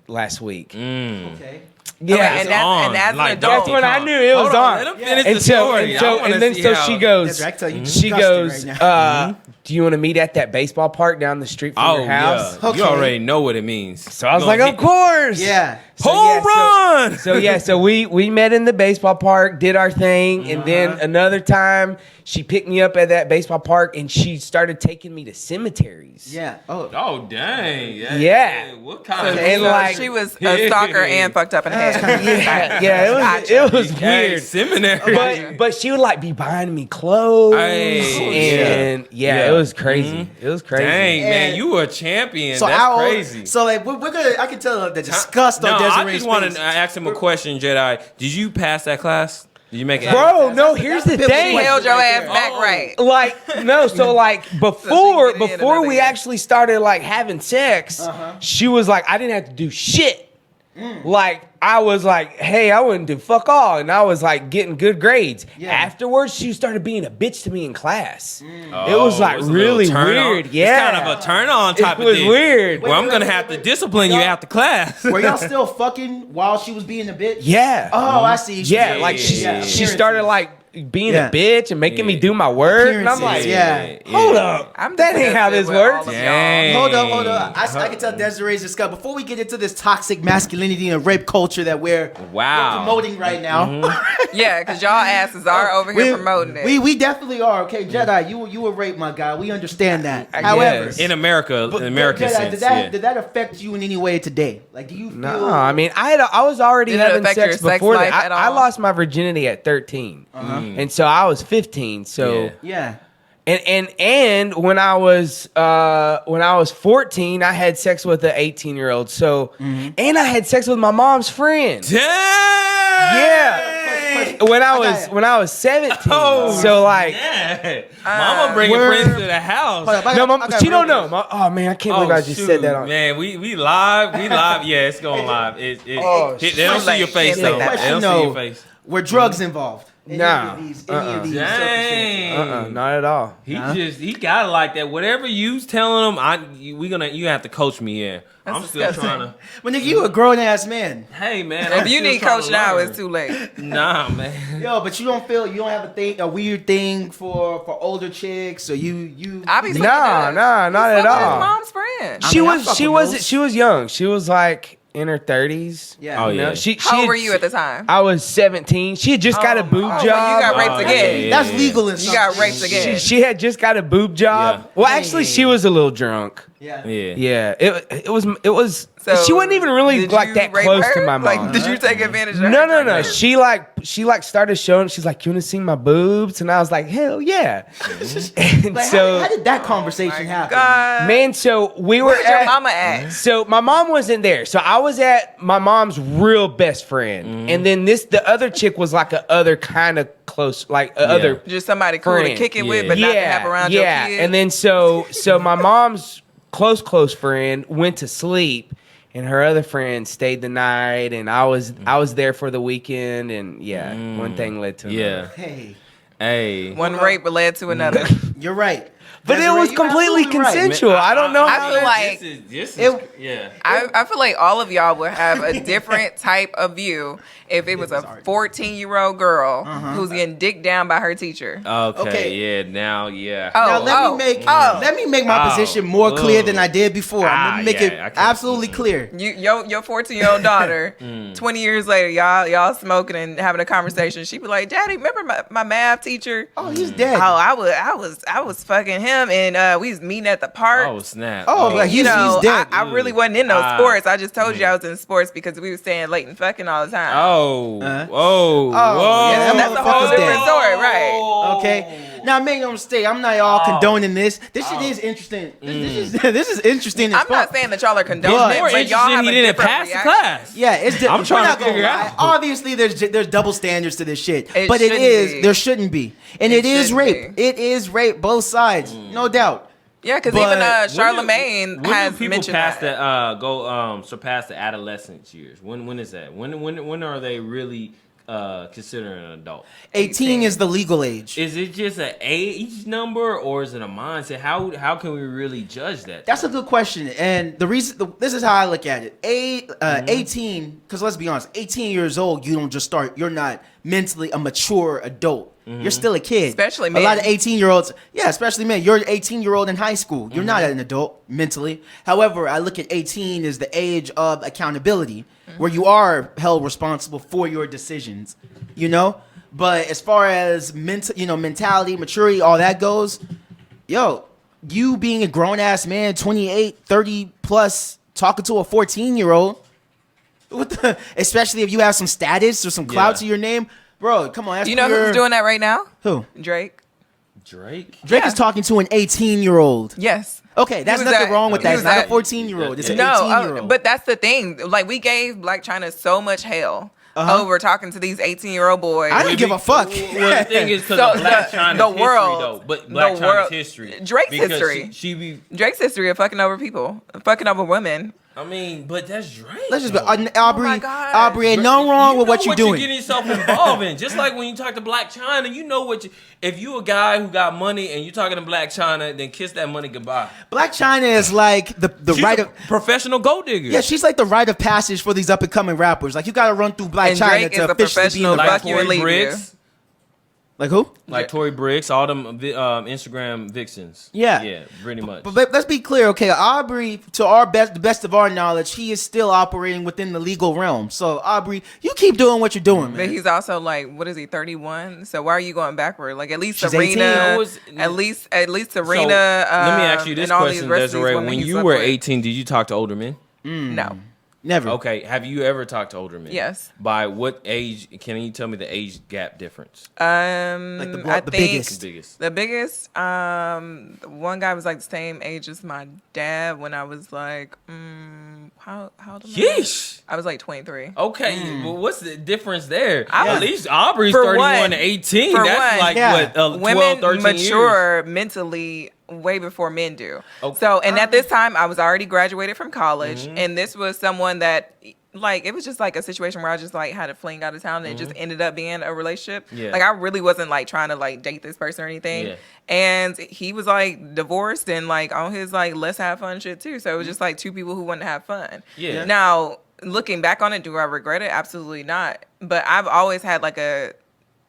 last week. Okay. Yeah, and that's like, that's when I knew it was on. Let him finish the story. And then she goes, do you want to meet at that baseball park down the street from your house? Yeah. Okay. You already know what it means. So I was like, of course. Yeah. Home run. So we met in the baseball park, did our thing, and then another time she picked me up at that baseball park and she started taking me to cemeteries. Yeah. Oh dang. Yeah. What kind of? And like she was a stalker and fucked up in the head. It was weird. Seminary. But she would like be buying me clothes, and it was crazy. Mm-hmm. It was crazy. Dang, man, you were a champion. So that's crazy. So like we're gonna, I can tell the disgust on Desiree's I just want face. to ask him a question, Jedi. Did you pass that class? Did you make it? Bro, no. Here's the She thing. Held your ass back right. Like no, so like before get in we another actually started like having sex, she was like, I didn't have to do shit. Like I was like, hey, I wouldn't do fuck all, and I was like getting good grades. Yeah. Afterwards, she started being a bitch to me in class. It was like really weird. Yeah, it's kind of a turn on type it was of thing. weird. Well, I'm gonna have to discipline you after class. Were y'all still fucking while she was being a bitch? Yeah. Oh, I see. Yeah, like she started like being a bitch and making me do my work, and I'm like, hold up, that ain't how this works. Hold up. I can tell Desiree's disgust. Before we get into this toxic masculinity and rape culture that we're promoting right now. Yeah, because y'all asses are over here promoting it. We definitely are. Okay, Jedi, you were raped, my guy. We understand that. However, in America, in American Jedi, sense, did that affect you in any way today? Like, do you feel? No, I mean, I was already Did it having affect sex your sex before life that. at I all? lost my virginity at 13, and so I was 15. So Yeah. and when I was 14, I had sex with an 18-year-old. So and I had sex with my mom's friend. Yeah. When I was 17. So like, Mama bringing friends to the house. she don't know. Oh man, I can't believe I just said that on. Man, we live. Yeah, it's going live. They don't see your face though. They don't see your face. Were drugs involved? Nah. Any of these circumstances? Not at all. He got it like that. Whatever you's telling him, you have to coach me here. I'm still trying to. Well, nigga, you a grown ass man. Hey man, If you need coach now, it's too late. Nah, man. Yo, but you don't have a weird thing for older chicks, or you. Obviously, Nah, not at all. Mom's friend. She was young. She was like in her 30s. Yeah. Oh, You know, yeah. How old were you at the time? I was 17. She had just got a boob job. Well, you got raped again. That's legal in You some got raped states. again. She had just got a boob job. Yeah. Well, actually, she was a little drunk. Yeah. Yeah, it was. So, she wasn't even really did like you that rape close her? to my mom. Like, did you take advantage of her? No. She started showing. She's like, "You want to see my boobs?" And I was like, "Hell yeah!" And Like, so, how did that conversation happen? God. man, so we were Where's your mama at? So my mom wasn't there. So I was at my mom's real best friend, and then the other chick was like a other kind of close, like other. Just somebody cool friend. to kick it with, but not to have around your kids. And then so my mom's close friend went to sleep, and her other friend stayed the night, and I was there for the weekend, and one thing led to another. Hey. One rape led to another. You're right. But Desiree, it was you're completely absolutely right. consensual. I don't know. I feel like this is I feel like all of y'all would have a different type of view if it was a 14-year-old girl who's getting dicked down by her teacher. Okay. Now. Now let me make my position more clear than I did before. I'm gonna make it absolutely clear. Your 14-year-old daughter, 20 years later, y'all smoking and having a conversation. She be like, "Daddy, remember my math teacher? Oh, he's dead. Oh, I was fucking him, and we was meeting at the park. Oh snap. Oh, like he's dead. I really wasn't in those sports. I just told you I was in sports because we were staying late and fucking all the time. Whoa. Yeah, That's a whole different story, right? Okay. Now, make no mistake, I'm not all condoning this. This shit is interesting. This is interesting as I'm not fuck. saying that y'all are condoning But it, More but y'all interesting have he a didn't different pass the reaction. class. Yeah, it's I'm trying we're not to gonna figure lie. out. Obviously, there's double standards to this shit, It but shouldn't be. there shouldn't be, and it is shouldn't rape. be. It is rape, both sides, no doubt. Yeah, because But even Charlemagne when has do people mentioned pass that. surpass the adolescence years? When is that? When are they really considered an adult? 18 is the legal age. Is it just an age number or is it a mindset? How can we really judge that? That's a good question. And the reason, this is how I look at it. 18, because let's be honest, 18 years old, you don't just start, you're not mentally a mature adult. You're still a kid. Especially men. A lot of 18-year-olds, especially men. You're an 18-year-old in high school. You're not an adult mentally. However, I look at 18 as the age of accountability, where you are held responsible for your decisions, you know? But as far as mentality, maturity, all that goes, you being a grown-ass man, 28, 30 plus, talking to a 14-year-old, especially if you have some status or some clout to your name, bro, come on. You know who's doing that right now? Who? Drake. Drake is talking to an 18-year-old. Yes. Okay, that's nothing wrong with that. It's not a 14-year-old. It's an 18-year-old. But that's the thing. Like, we gave Black China so much hell over talking to these 18-year-old boys. I didn't give a fuck. Well, the thing is, because of Black China's history, though. But Black China's history. Drake's history. Drake's history of fucking over people. Fucking over women. I mean, but that's Drake. Let's just Oh Aubrey, ain't nothing wrong with what you're doing. You're getting yourself involved in. Just like when you talk to Black China, you know if you a guy who got money and you talking to Black China, then kiss that money goodbye. Black China is like the She's rite a of professional gold digger. Yeah, she's like the rite of passage for these up and coming rappers. Like, you got to run through Black And China Drake to is a officially be in the professional rap. fuck you and leave you. Like who? Like Tory Bricks, all them Instagram vixens. Yeah, pretty much. But let's be clear, okay? Aubrey, to the best of our knowledge, he is still operating within the legal realm. So Aubrey, you keep doing what you're doing, man. But he's also like, what is he, 31? So why are you going backward? Like, at least She's Serena, 18. at least Serena. So, let me ask you this question, Desiree. When you were 18, did you talk to older men? No. Never. Okay. Have you ever talked to older men? Yes. By what age? Can you tell me the age gap difference? Like I the think biggest. The biggest. One guy was like the same age as my dad when I was like, how old am I? Yeesh. I was like 23. Okay. Well, what's the difference there? I At least Aubrey's For 31 one- to 18. for That's one, like yeah. what 12, Women 13 mature years. mentally way before men do. Okay. So, and at this time, I was already graduated from college, and this was someone that, like, it was just like a situation where I just like had a fling out of town, and it just ended up being a relationship. Yeah. Like, I really wasn't like trying to like date this person or anything. Yeah. And he was like divorced and like on his like let's have fun shit too. So it was just like two people who wanted to have fun. Yeah. Now, looking back on it, do I regret it? Absolutely not. But I've always had like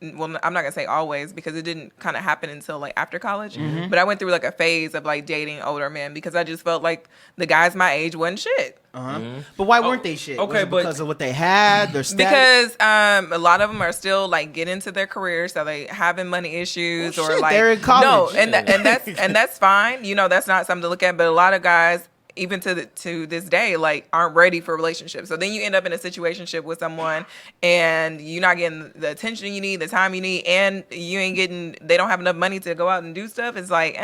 well, I'm not gonna say always because it didn't kind of happen until like after college. But I went through like a phase of like dating older men because I just felt like the guys my age wasn't shit. But why weren't they shit? Okay, Was it because of what they had, their status? Because a lot of them are still like getting into their careers, so they having money issues Well, or shit, like they're in college. No, and that's fine. You know, that's not something to look at. But a lot of guys, even to this day, like aren't ready for relationships. So then you end up in a situationship with someone, and you're not getting the attention you need, the time you need, and you ain't getting. They don't have enough money to go out and do stuff. It's like,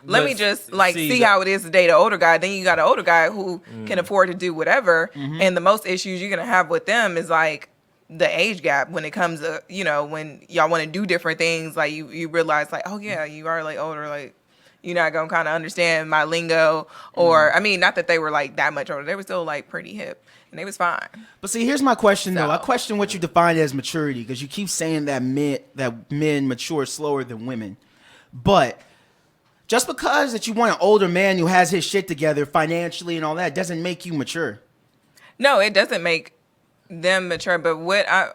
let me just like see how it is to date an older guy. Then you got an older guy who can afford to do whatever, and the most issues you're gonna have with them is like the age gap when it comes to when y'all want to do different things. Like you realize like, oh yeah, you are like older, like. You're not gonna kind of understand my lingo, or I mean, not that they were like that much older. They were still like pretty hip, and they was fine. But see, here's my question though. So- I question what you define as maturity because you keep saying that men mature slower than women. But just because that you want an older man who has his shit together financially and all that doesn't make you mature. No, it doesn't make them mature. But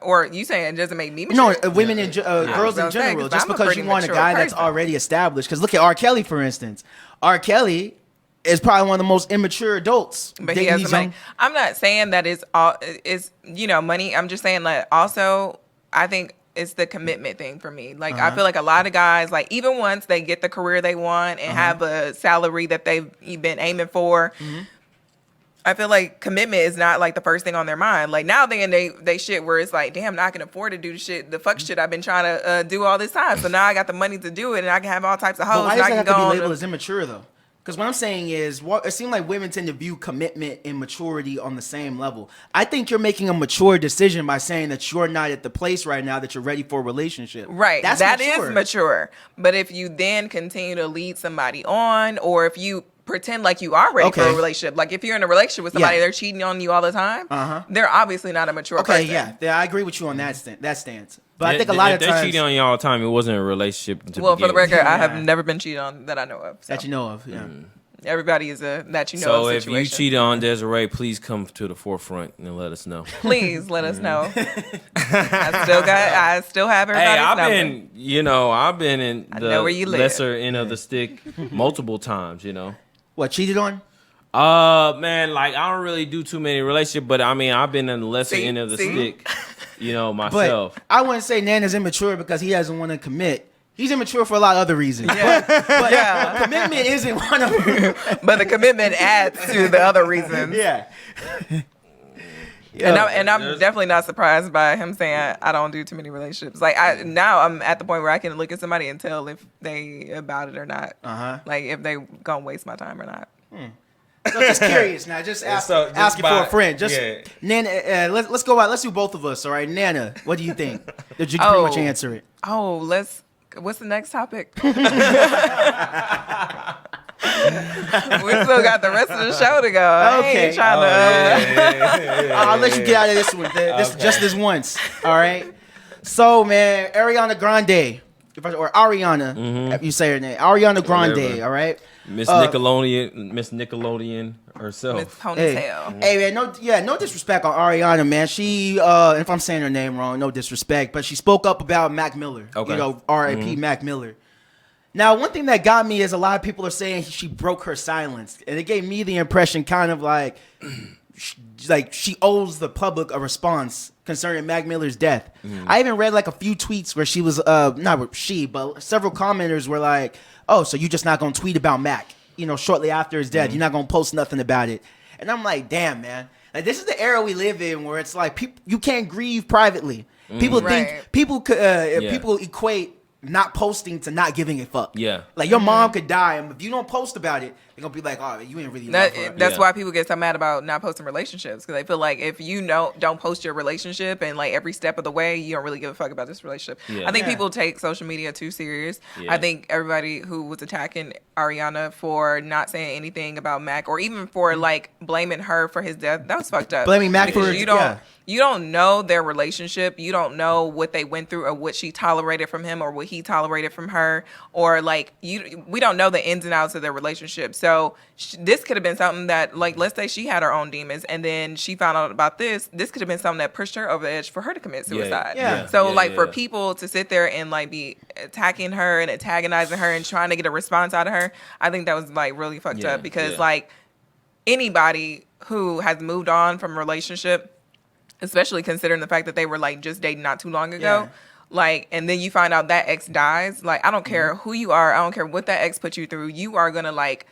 or you saying it doesn't make me mature? No, women and girls in was gonna say, general. 'cause Just I'm a because pretty you want a mature guy that's person. already established. Because look at R. Kelly, for instance. R. Kelly is probably one of the most immature adults. But he dating has these to make. young- I'm not saying that it's all is money. I'm just saying like also I think it's the commitment thing for me. Like I feel like a lot of guys like even once they get the career they want and have a salary that they've been aiming for. I feel like commitment is not like the first thing on their mind. Like now they in they shit where it's like, damn, now I can afford to do the fuck shit I've been trying to do all this time. So now I got the money to do it, and I can have all types of hoes. But why and does I that can have to go be on labeled as immature though? Because what I'm saying is, it seems like women tend to view commitment and maturity on the same level. I think you're making a mature decision by saying that you're not at the place right now that you're ready for a relationship. Right. That's That mature. is mature. But if you then continue to lead somebody on, or if you pretend like you are ready for a relationship. Like if you're in a relationship with somebody, they're cheating on you all the time. They're obviously not a mature person. Yeah, I agree with you on that stance. But I think a lot of times they're cheating on you all the time. It wasn't a relationship. Well, for the record, I have never been cheated on that I know of. So. That you know of, yeah. Everybody is a that you know. So of if you cheated on Desiree, please come to the forefront and let us know. Please let us know. I still have everybody's number. I've been in the lesser end of the stick multiple times. What, cheated on? Man, like I don't really do too many relationships, but I mean I've been in the lesser end of the stick. Myself. But I wouldn't say Nana's immature because he doesn't want to commit. He's immature for a lot of other reasons. Yeah. But commitment isn't one of them. But the commitment adds to the other reasons. Yeah. And I'm definitely not surprised by him saying I don't do too many relationships. Like now I'm at the point where I can look at somebody and tell if they about it or not. Like if they gonna waste my time or not. So just curious now, asking for a friend. Nana, let's go out. Let's do both of us. All right, Nana, what do you think? Did you pretty much answer it? What's the next topic? We still got the rest of the show to go. Okay. I'll let you get out of this one. Just this once. All right. So, man, Ariana Grande, or Ariana, if you say her name, Ariana Grande. Whatever. All right. Miss Nickelodeon herself. Miss Ponytail. Hey man, no disrespect on Ariana, man. She, if I'm saying her name wrong, no disrespect, but she spoke up about Mac Miller. Okay. R.I.P. Mac Miller. Now, one thing that got me is a lot of people are saying she broke her silence, and it gave me the impression, kind of like she owes the public a response concerning Mac Miller's death. I even read like a few tweets where she was, but several commenters were like, "Oh, so you're just not gonna tweet about Mac? Shortly after his death, you're not gonna post nothing about it." And I'm like, damn, man. Like this is the era we live in where it's like you can't grieve privately. People think people equate not posting to not giving a fuck. Yeah. Like your mom could die, and if you don't post about it, they're gonna be like, "Oh, you ain't really." That's why people get so mad about not posting relationships, because they feel like if you don't post your relationship and like every step of the way, you don't really give a fuck about this relationship. Yeah. I think people take social media too serious. Yeah. I think everybody who was attacking Ariana for not saying anything about Mac, or even for like blaming her for his death, that was fucked up. Blaming Mac for you don't know their relationship. You don't know what they went through or what she tolerated from him or what he tolerated from her, or like we don't know the ins and outs of their relationship. So this could have been something that, like, let's say she had her own demons and then she found out about this. This could have been something that pushed her over the edge for her to commit suicide. For people to sit there and like be attacking her and antagonizing her and trying to get a response out of her, I think that was like really fucked up, because like anybody who has moved on from a relationship, especially considering the fact that they were like just dating not too long ago, like, and then you find out that ex dies, like, I don't care who you are, I don't care what that ex put you through, you are gonna like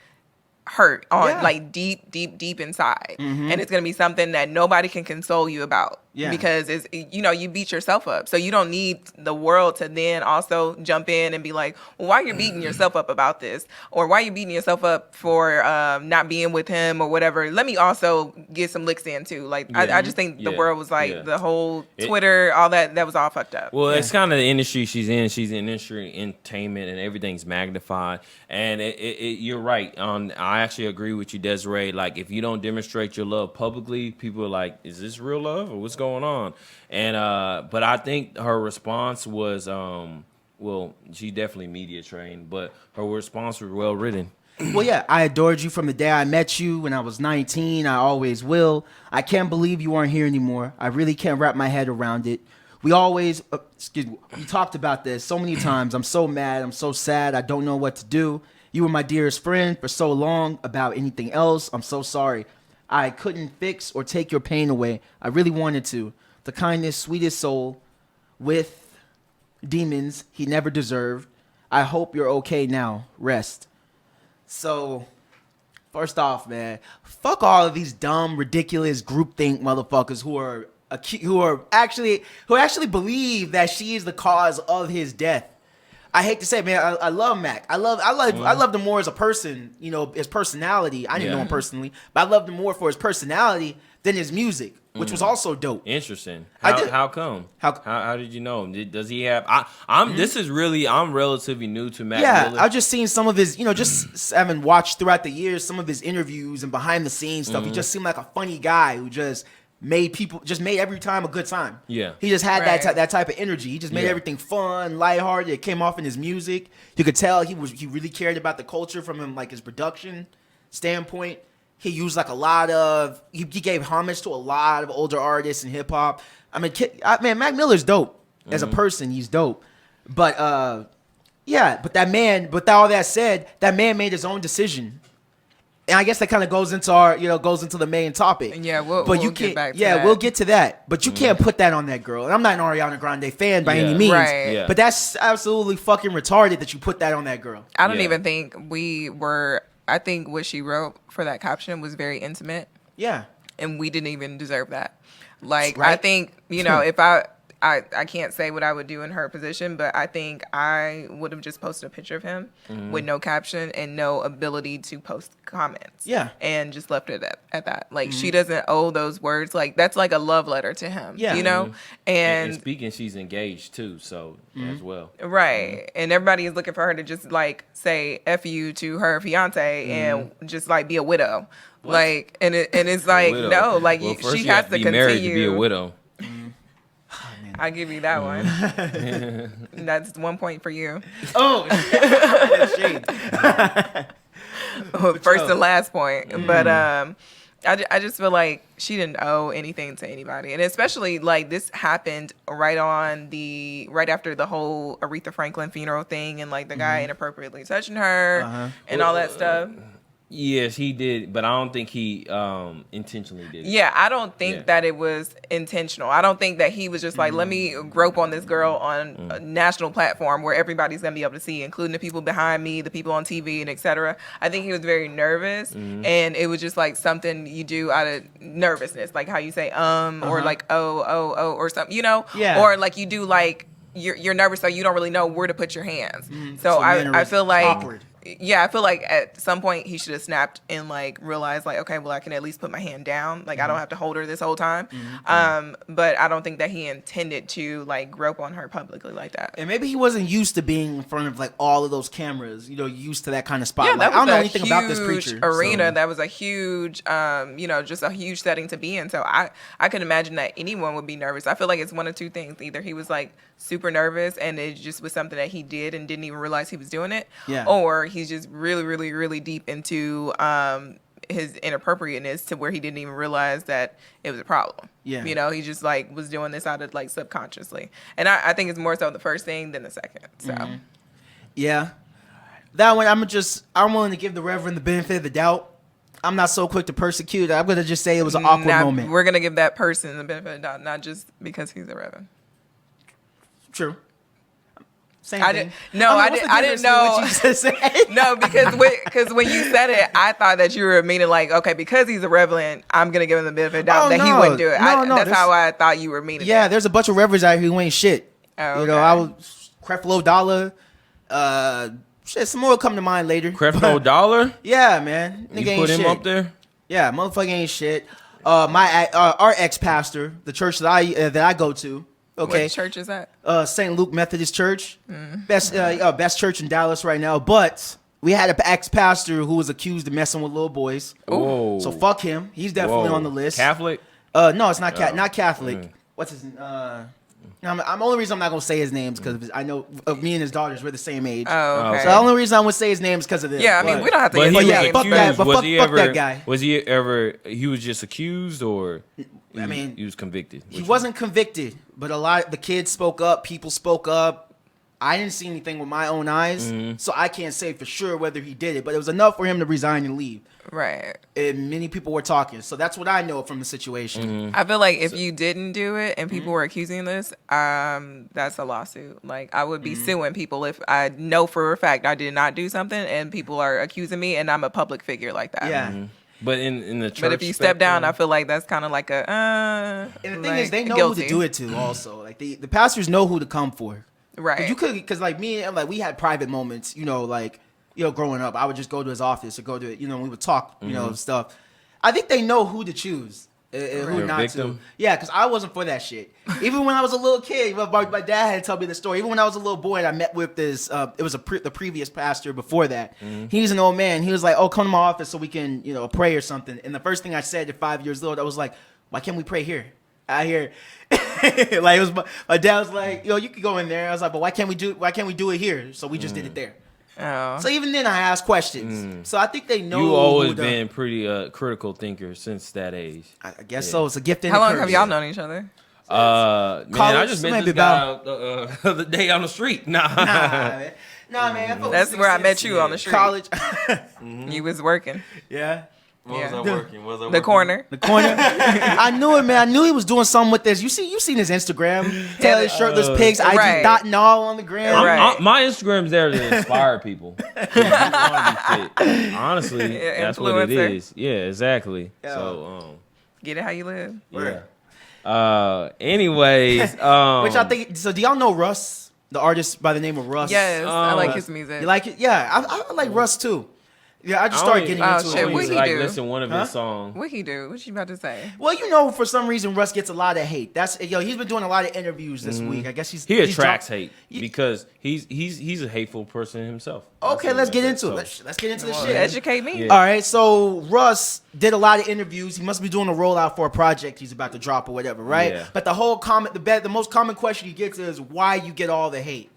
hurt on like deep inside, and it's gonna be something that nobody can console you about, because it's you beat yourself up, so you don't need the world to then also jump in and be like, well, why are you beating yourself up about this, or why are you beating yourself up for not being with him or whatever, let me also get some licks in too. Like I just think the world was like the whole Twitter, all that was all fucked up. Well, it's kind of the industry she's in industry entertainment, and everything's magnified, and you're right on. I actually agree with you, Desiree. Like, if you don't demonstrate your love publicly, people are like, is this real love or what's going on? And but I think her response was well, she definitely media trained, but her response was well written. Well, yeah, I adored you from the day I met you when I was 19. I always will. I can't believe you aren't here anymore. I really can't wrap my head around it. We always, we talked about this so many times. I'm so mad. I'm so sad. I don't know what to do. You were my dearest friend for so long. About anything else, I'm so sorry. I couldn't fix or take your pain away. I really wanted to. The kindest, sweetest soul with demons he never deserved. I hope you're okay now. Rest. So, first off, man, fuck all of these dumb, ridiculous groupthink motherfuckers who actually believe that she is the cause of his death. I hate to say it, man, I love Mac. I love him more as a person, his personality. I didn't know him personally, but I loved him more for his personality than his music. which was also dope. Interesting. How come? How did you know him? Does he have? I'm relatively new to Mac Miller. I've just seen some of his, just having watched throughout the years some of his interviews and behind the scenes stuff. He just seemed like a funny guy who just made every time a good time. Yeah, he just had that type of energy. He just made everything fun, lighthearted. It came off in his music. You could tell he really cared about the culture from him, like his production standpoint. He used like a lot of he gave homage to a lot of older artists in hip hop. I mean, Mac Miller's dope as a person. He's dope, but but that man. But all that said, that man made his own decision. And I guess that kind of goes into the main topic. Yeah, we'll get back to that. We'll get to that. But you can't put that on that girl. And I'm not an Ariana Grande fan by any means. Right. Yeah. But that's absolutely fucking retarded that you put that on that girl. I don't even think I think what she wrote for that caption was very intimate. Yeah. And we didn't even deserve that. Like, right. I think, if I can't say what I would do in her position, but I think I would have just posted a picture of him with no caption and no ability to post comments. Yeah. And just left it at that. Like, she doesn't owe those words. Like, that's like a love letter to him. Yeah. And speaking, she's engaged too, so as well. Right. And everybody is looking for her to just like say F you to her fiance and just like be a widow. What? Like, and it's like, no, like she has to be continue. Married to be a widow. I'll give you that one. That's 1 point for you. Oh, shade. First and last point. But I just feel like she didn't owe anything to anybody. And especially like this happened right after the whole Aretha Franklin funeral thing and like the guy inappropriately touching her and all that stuff. Yes, he did, but I don't think he intentionally did it. Yeah, I don't think that it was intentional. I don't think that he was just like, let me grope on this girl on a national platform where everybody's going to be able to see, including the people behind me, the people on TV, and etc. I think he was very nervous, and it was just like something you do out of nervousness, like how you say or like oh or something, or like you do like you're nervous so you don't really know where to put your hands. So I feel like awkward. Yeah, I feel like at some point he should have snapped and like realized like, okay, well I can at least put my hand down. Like I don't have to hold her this whole time. But I don't think that he intended to like grope on her publicly like that. And maybe he wasn't used to being in front of like all of those cameras, used to that kind of spotlight. Yeah, that was I don't know anything about this preacher. Arena. That was a huge, just a huge setting to be in. So I could imagine that anyone would be nervous. I feel like it's one of two things. Either he was like super nervous and it just was something that he did and didn't even realize he was doing it. Yeah. Or he's just really, really, really deep into his inappropriateness to where he didn't even realize that it was a problem. Yeah. He just like was doing this out of like subconsciously. And I think it's more so the first thing than the second. So yeah. That one I'm willing to give the Reverend the benefit of the doubt. I'm not so quick to persecute. I'm gonna just say it was an awkward moment. We're gonna give that person the benefit of the doubt, not just because he's a Reverend. True. Same I thing. didn't know. What you just said? No, because when you said it, I thought that you were meaning like, okay, because he's a Reverend, I'm gonna give him the benefit of the doubt that he wouldn't do it. That's how I thought you were meaning. Yeah, there's a bunch of Reverends out here who ain't shit. Oh, okay. I was Creflo Dollar. Some more will come to mind later. Creflo Dollar? Yeah, man. Nigga you put him shit. up there? Yeah, motherfucker ain't shit. Our ex-pastor, the church that I go to. Okay. What church is that? St. Luke Methodist Church. Best church in Dallas right now. But we had an ex-pastor who was accused of messing with little boys. Oh. So fuck him. He's definitely on the list. Catholic? No, it's not not Catholic. What's his I'm only reason I'm not gonna say his name is because I know me and his daughters we're the same age. Oh, okay. So the only reason I'm gonna say his name is because of this. Yeah, I mean we don't have to. But fuck that guy. Was he ever? He was just accused, or he was convicted. He wasn't convicted, but a lot of the kids spoke up. People spoke up. I didn't see anything with my own eyes, so I can't say for sure whether he did it. But it was enough for him to resign and leave. Right. And many people were talking, so that's what I know from the situation. I feel like if you didn't do it and people were accusing this, that's a lawsuit. Like I would be suing people if I know for a fact I did not do something and people are accusing me and I'm a public figure like that. Yeah. But in the church, but if you step down, I feel like that's kind of like a. And the thing is, they know guilty. who to do it to. Also, like the pastors know who to come for. Right. Because like me and like we had private moments, growing up. I would just go to his office or go to we would talk, stuff. I think they know who to choose. who not victim? to. Yeah, because I wasn't for that shit. Even when I was a little kid, my dad had to tell me the story. Even when I was a little boy and I met with this, it was the previous pastor before that. He's an old man. He was like, oh, come to my office so we can, pray or something. And the first thing I said at 5 years old, I was like, why can't we pray here? Out here. Like, it was my dad was like, you could go in there. I was like, but why can't we do it here? So we just did it there. Oh. So even then I asked questions. So I think they know. You always been pretty critical thinker since that age. I guess so. It's a gift and How a long curse. have y'all known each other? Man, I just met maybe this guy the day on the street. Nah, man. That's where I met you, on the street. College. You was working. Yeah. Was I working? The corner. I knew it, man. I knew he was doing something with this. You seen his Instagram? Taylor shirtless pigs, IG right. dotting all on the gram. Right. My Instagram's there to inspire people. Honestly, that's what it is. Yeah, exactly. Yeah. So, Get it how you live. yeah. Anyways, Which I think. So, do y'all know Russ, the artist by the name of Russ? Yes, I like his music. You like it? Yeah, I like Russ too. Yeah, I just started getting into shit, it. what he do? listen one of his songs. What he do? What you about to say? Well, for some reason Russ gets a lot of hate. He's been doing a lot of interviews this week. I guess He attracts hate because he's a hateful person himself. Okay, let's get into it. Let's get into this shit. Educate me. Yeah. All right, so Russ did a lot of interviews. He must be doing a rollout for a project he's about to drop or whatever, right? Yeah. But the most common question he gets is why you get all the hate.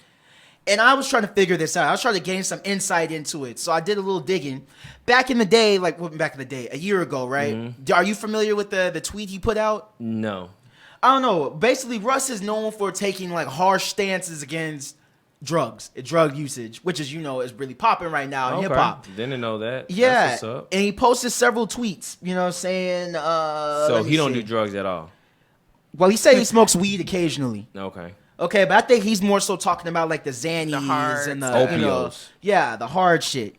And I was trying to figure this out. I was trying to gain some insight into it. So I did a little digging. Back in the day, a year ago, right? Are you familiar with the tweet he put out? No. I don't know. Basically, Russ is known for taking like harsh stances against drug usage, which is really popping right now in hip hop. Didn't know that. Yeah, That's what's up. and he posted several tweets, saying. So he don't do drugs at all. Well, he said he smokes weed occasionally. Okay, but I think he's more so talking about like the Xannies and the opios. The hard shit.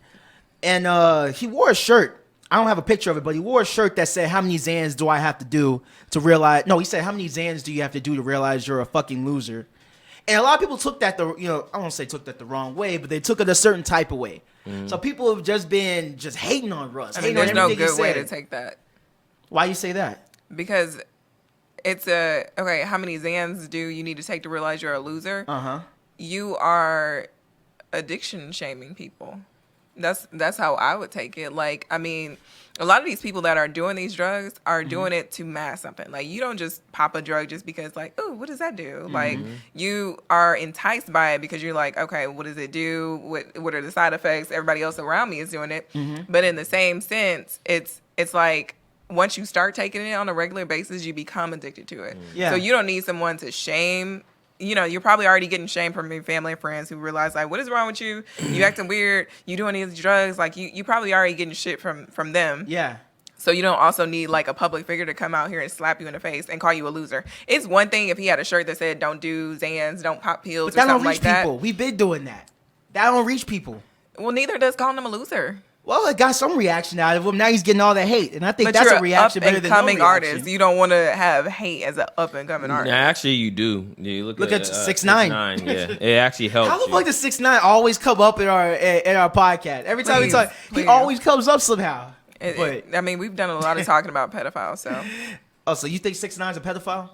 And he wore a shirt. I don't have a picture of it, but he wore a shirt that said, "How many Xans do I have to do to realize?" No, he said, "How many Xans do you have to do to realize you're a fucking loser?" And a lot of people took that I won't say took that the wrong way, but they took it a certain type of way. So people have just been hating on Russ. I mean, there's no good way to take that. Why you say that? Because it's okay, how many Xans do you need to take to realize you're a loser? You are addiction shaming people. That's how I would take it. Like, I mean, a lot of these people that are doing these drugs are doing it to mask something. Like, you don't just pop a drug just because, like, oh, what does that do? Like, you are enticed by it because you're like, okay, what does it do? What are the side effects? Everybody else around me is doing it. But in the same sense, it's like, once you start taking it on a regular basis, you become addicted to it. Yeah. So you don't need someone to shame. You're probably already getting shamed from your family and friends who realize, like, what is wrong with you? You acting weird. You doing these drugs. Like, you probably already getting shit from them. Yeah. So you don't also need, like, a public figure to come out here and slap you in the face and call you a loser. It's one thing if he had a shirt that said, don't do Xans, don't pop pills, But or something like that. That don't reach people. We've been doing that. That don't reach people. Well, neither does calling him a loser. Well, it got some reaction out of him. Now he's getting all that hate, and I think that's a reaction better than no reaction. Artist. You don't want to have hate as an up and coming artist. Yeah, actually, you do. You look at 6ix9ine. 6ix9ine, yeah, it actually helps. How the fuck does 6ix9ine always come up in our podcast? Every time we talk, he always comes up somehow. I mean, we've done a lot of talking about pedophiles, so. Oh, so you think 6ix9ine's a pedophile?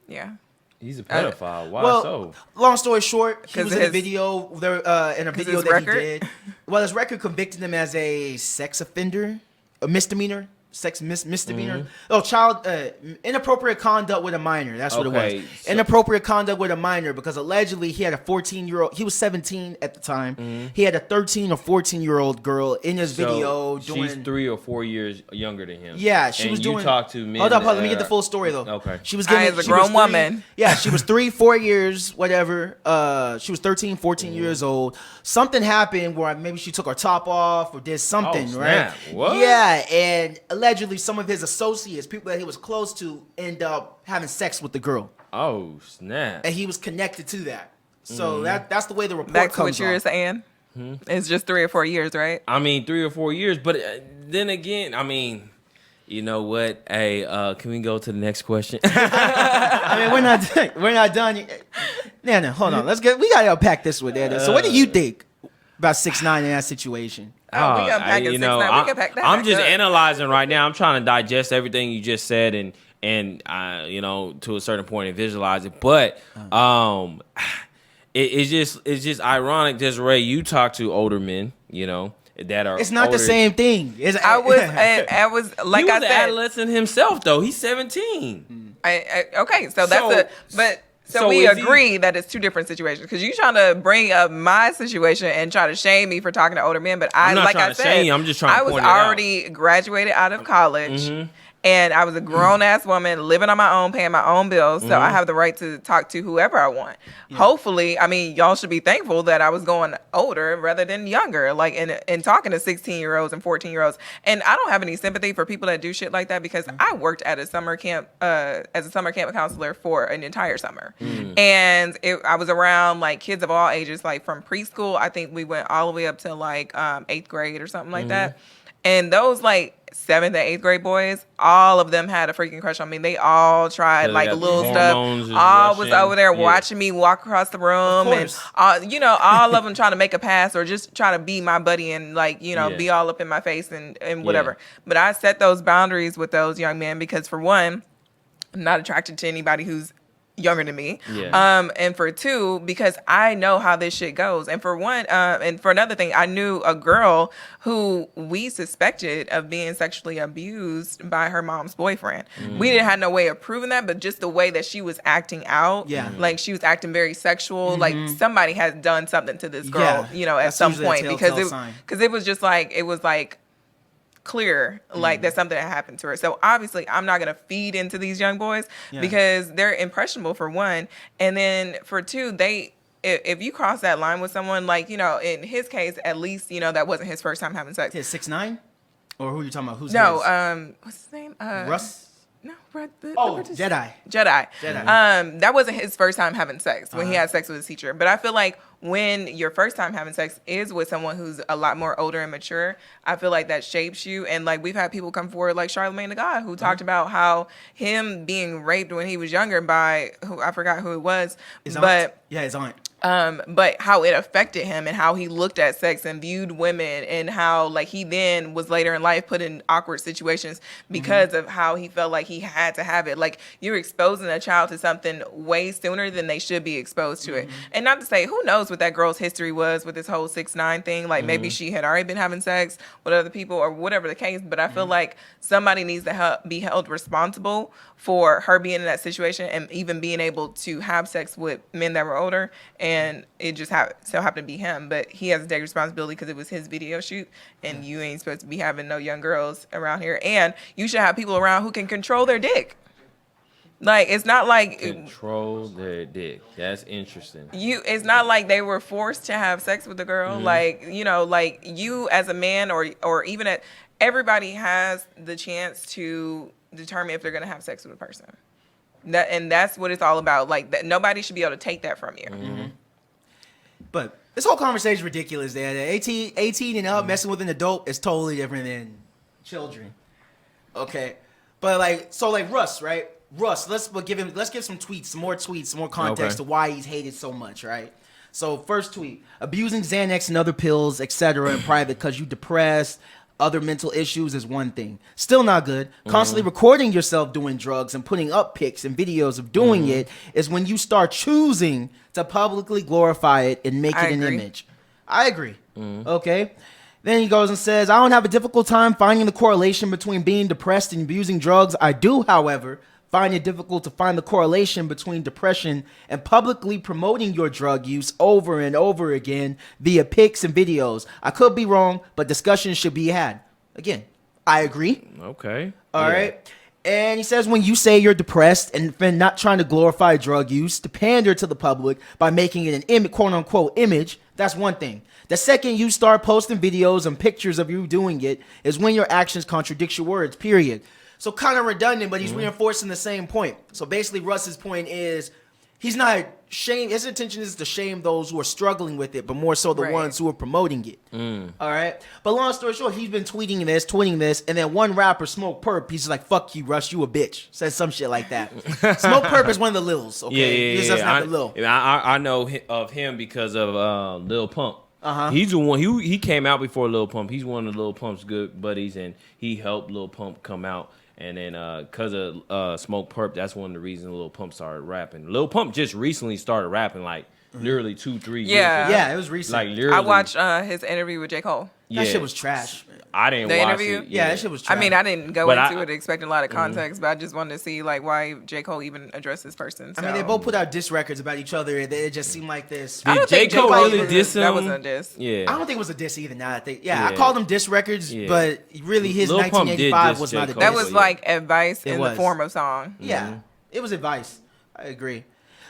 Yeah. He's a pedophile. Why so? Long story short, he was in a video. In a video that record? he did. Well, his record convicted him as a sex offender, a misdemeanor. Misdemeanor. Oh, child inappropriate conduct with a minor. That's what it was. So, inappropriate conduct with a minor because allegedly he had a 14-year-old. He was 17 at the time. He had a 13 or 14-year-old girl in his video doing. She's 3 or 4 years younger than him. Yeah, she was doing. You talked to me. Hold up, let me get the full story though. Okay. She was getting. As a grown woman. Yeah, she was 3-4 years, whatever. She was 13, 14 years old. Something happened where maybe she took her top off or did something, right? What? Yeah, and allegedly some of his associates, people that he was close to, end up having sex with the girl. Oh, snap. And he was connected to that. So that's the way the report Back to comes what you were saying. It's just 3 or 4 years, right? I mean, 3 or 4 years, but then again, I mean, you know what? Hey, can we go to the next question? I mean, we're not done. No, hold on. We gotta unpack this one. So what do you think? about 6'9" in that situation? Oh, we unpack it. 6'9". We can pack that. I'm just analyzing right now. I'm trying to digest everything you just said and to a certain point and visualize it. But it's just ironic, Desiree. You talk to older men, that are. It's not the same thing. I was like, he was I an said, adolescent himself though. He's 17. Okay, so that's So we agree that it's two different situations, because you trying to bring up my situation and try to shame me for talking to older men, but I'm just trying to point it out. I was already graduated out of college. And I was a grown-ass woman living on my own, paying my own bills, so I have the right to talk to whoever I want. Yeah. Hopefully, I mean, y'all should be thankful that I was going older rather than younger, like, and talking to 16-year-olds and 14-year-olds. And I don't have any sympathy for people that do shit like that, because I worked at a summer camp as a summer camp counselor for an entire summer. And I was around, like, kids of all ages, like, from preschool. I think we went all the way up to, like, 8th grade or something like that. And those, like, 7th and 8th grade boys, all of them had a freaking crush on me. They all tried like little stuff. All was over there watching me walk across the room, and all of them trying to make a pass or just try to be my buddy and be all up in my face and whatever. But I set those boundaries with those young men because, for one, I'm not attracted to anybody who's younger than me. And for two, because I know how this shit goes. And for one, and for another thing, I knew a girl who we suspected of being sexually abused by her mom's boyfriend. We didn't have no way of proving that, but just the way that she was acting out, like she was acting very sexual, like somebody had done something to this girl, at some point, because it was just like clear that something had happened to her. So obviously I'm not gonna feed into these young boys because they're impressionable, for one, and then for two, if you cross that line with someone, like, in his case, at least, that wasn't his first time having sex. 6'9", or who are you talking about? Who's what's his name? Russ. No, Jedi. That wasn't his first time having sex when he had sex with his teacher. But I feel like when your first time having sex is with someone who's a lot more older and mature, I feel like that shapes you. And like, we've had people come forward, like Charlamagne the God, who talked about how him being raped when he was younger by I forgot who it was, his aunt. But how it affected him and how he looked at sex and viewed women, and how like he then was later in life put in awkward situations because of how he felt like he had to have it. Like, you're exposing a child to something way sooner than they should be exposed to it. And not to say, who knows what that girl's history was with this whole 6'9" thing. Like maybe she had already been having sex with other people or whatever the case. But I feel like somebody needs to be held responsible for her being in that situation and even being able to have sex with men that were older. And it just so happened to be him, but he has to take responsibility because it was his video shoot, and you ain't supposed to be having no young girls around here. And you should have people around who can control their dick. Like, it's not like control their dick. That's interesting. It's not like they were forced to have sex with the girl. Like, like you as a man or even everybody has the chance to determine if they're going to have sex with a person. That's what it's all about. Like, that nobody should be able to take that from you. But this whole conversation is ridiculous. That 18 and up messing with an adult is totally different than children. Okay, but like Russ, right? Russ, let's give some tweets, some more context to why he's hated so much, right? So first tweet: abusing Xanax and other pills, etc. in private because you depressed. Other mental issues is one thing. Still not good. Constantly recording yourself doing drugs and putting up pics and videos of doing it is when you start choosing to publicly glorify it and make it an image. I agree. Okay. Then he goes and says, I don't have a difficult time finding the correlation between being depressed and abusing drugs. I do, however, find it difficult to find the correlation between depression and publicly promoting your drug use over and over again via pics and videos. I could be wrong, but discussions should be had. Again, I agree. Okay. All right. And he says when you say you're depressed and not trying to glorify drug use, to pander to the public by making it an quote-unquote image, that's one thing. The second you start posting videos and pictures of you doing it is when your actions contradict your words, period. So kind of redundant, but he's reinforcing the same point. So basically Russ's point is he's not shame. His intention is to shame those who are struggling with it, but more so the ones who are promoting it. All right. But long story short, he's been tweeting this, and then one rapper, Smoke Perp, he's just like, fuck you, Russ, you a bitch. Says some shit like that. Smoke Perp is one of the Lils, okay? He just doesn't have the Lil. I know of him because of Lil Pump. He's the one. He came out before Lil Pump. He's one of Lil Pump's good buddies, and he helped Lil Pump come out. And then because of Smoke Perp, that's one of the reasons Lil Pump started rapping. Lil Pump just recently started rapping, like literally 2-3 years ago. Yeah, it was recent. Like literally. I watched his interview with J. Cole. That shit was trash. I didn't The watch interview? it. Yeah, that shit was trash. I mean, I didn't go But into it expecting a lot of context, but I just wanted to see like why J. Cole even addressed this person. So. I mean, they both put out diss records about each other. It just seemed like this. I don't J. think Cole really diss him? That wasn't a diss. Yeah. I don't think it was a diss either. Now that I called them diss records, Yeah. but really his Lil Pump did 1985 diss was J. not a Cole. diss. That was like advice in the was. form of song. Yeah, it was advice. I agree.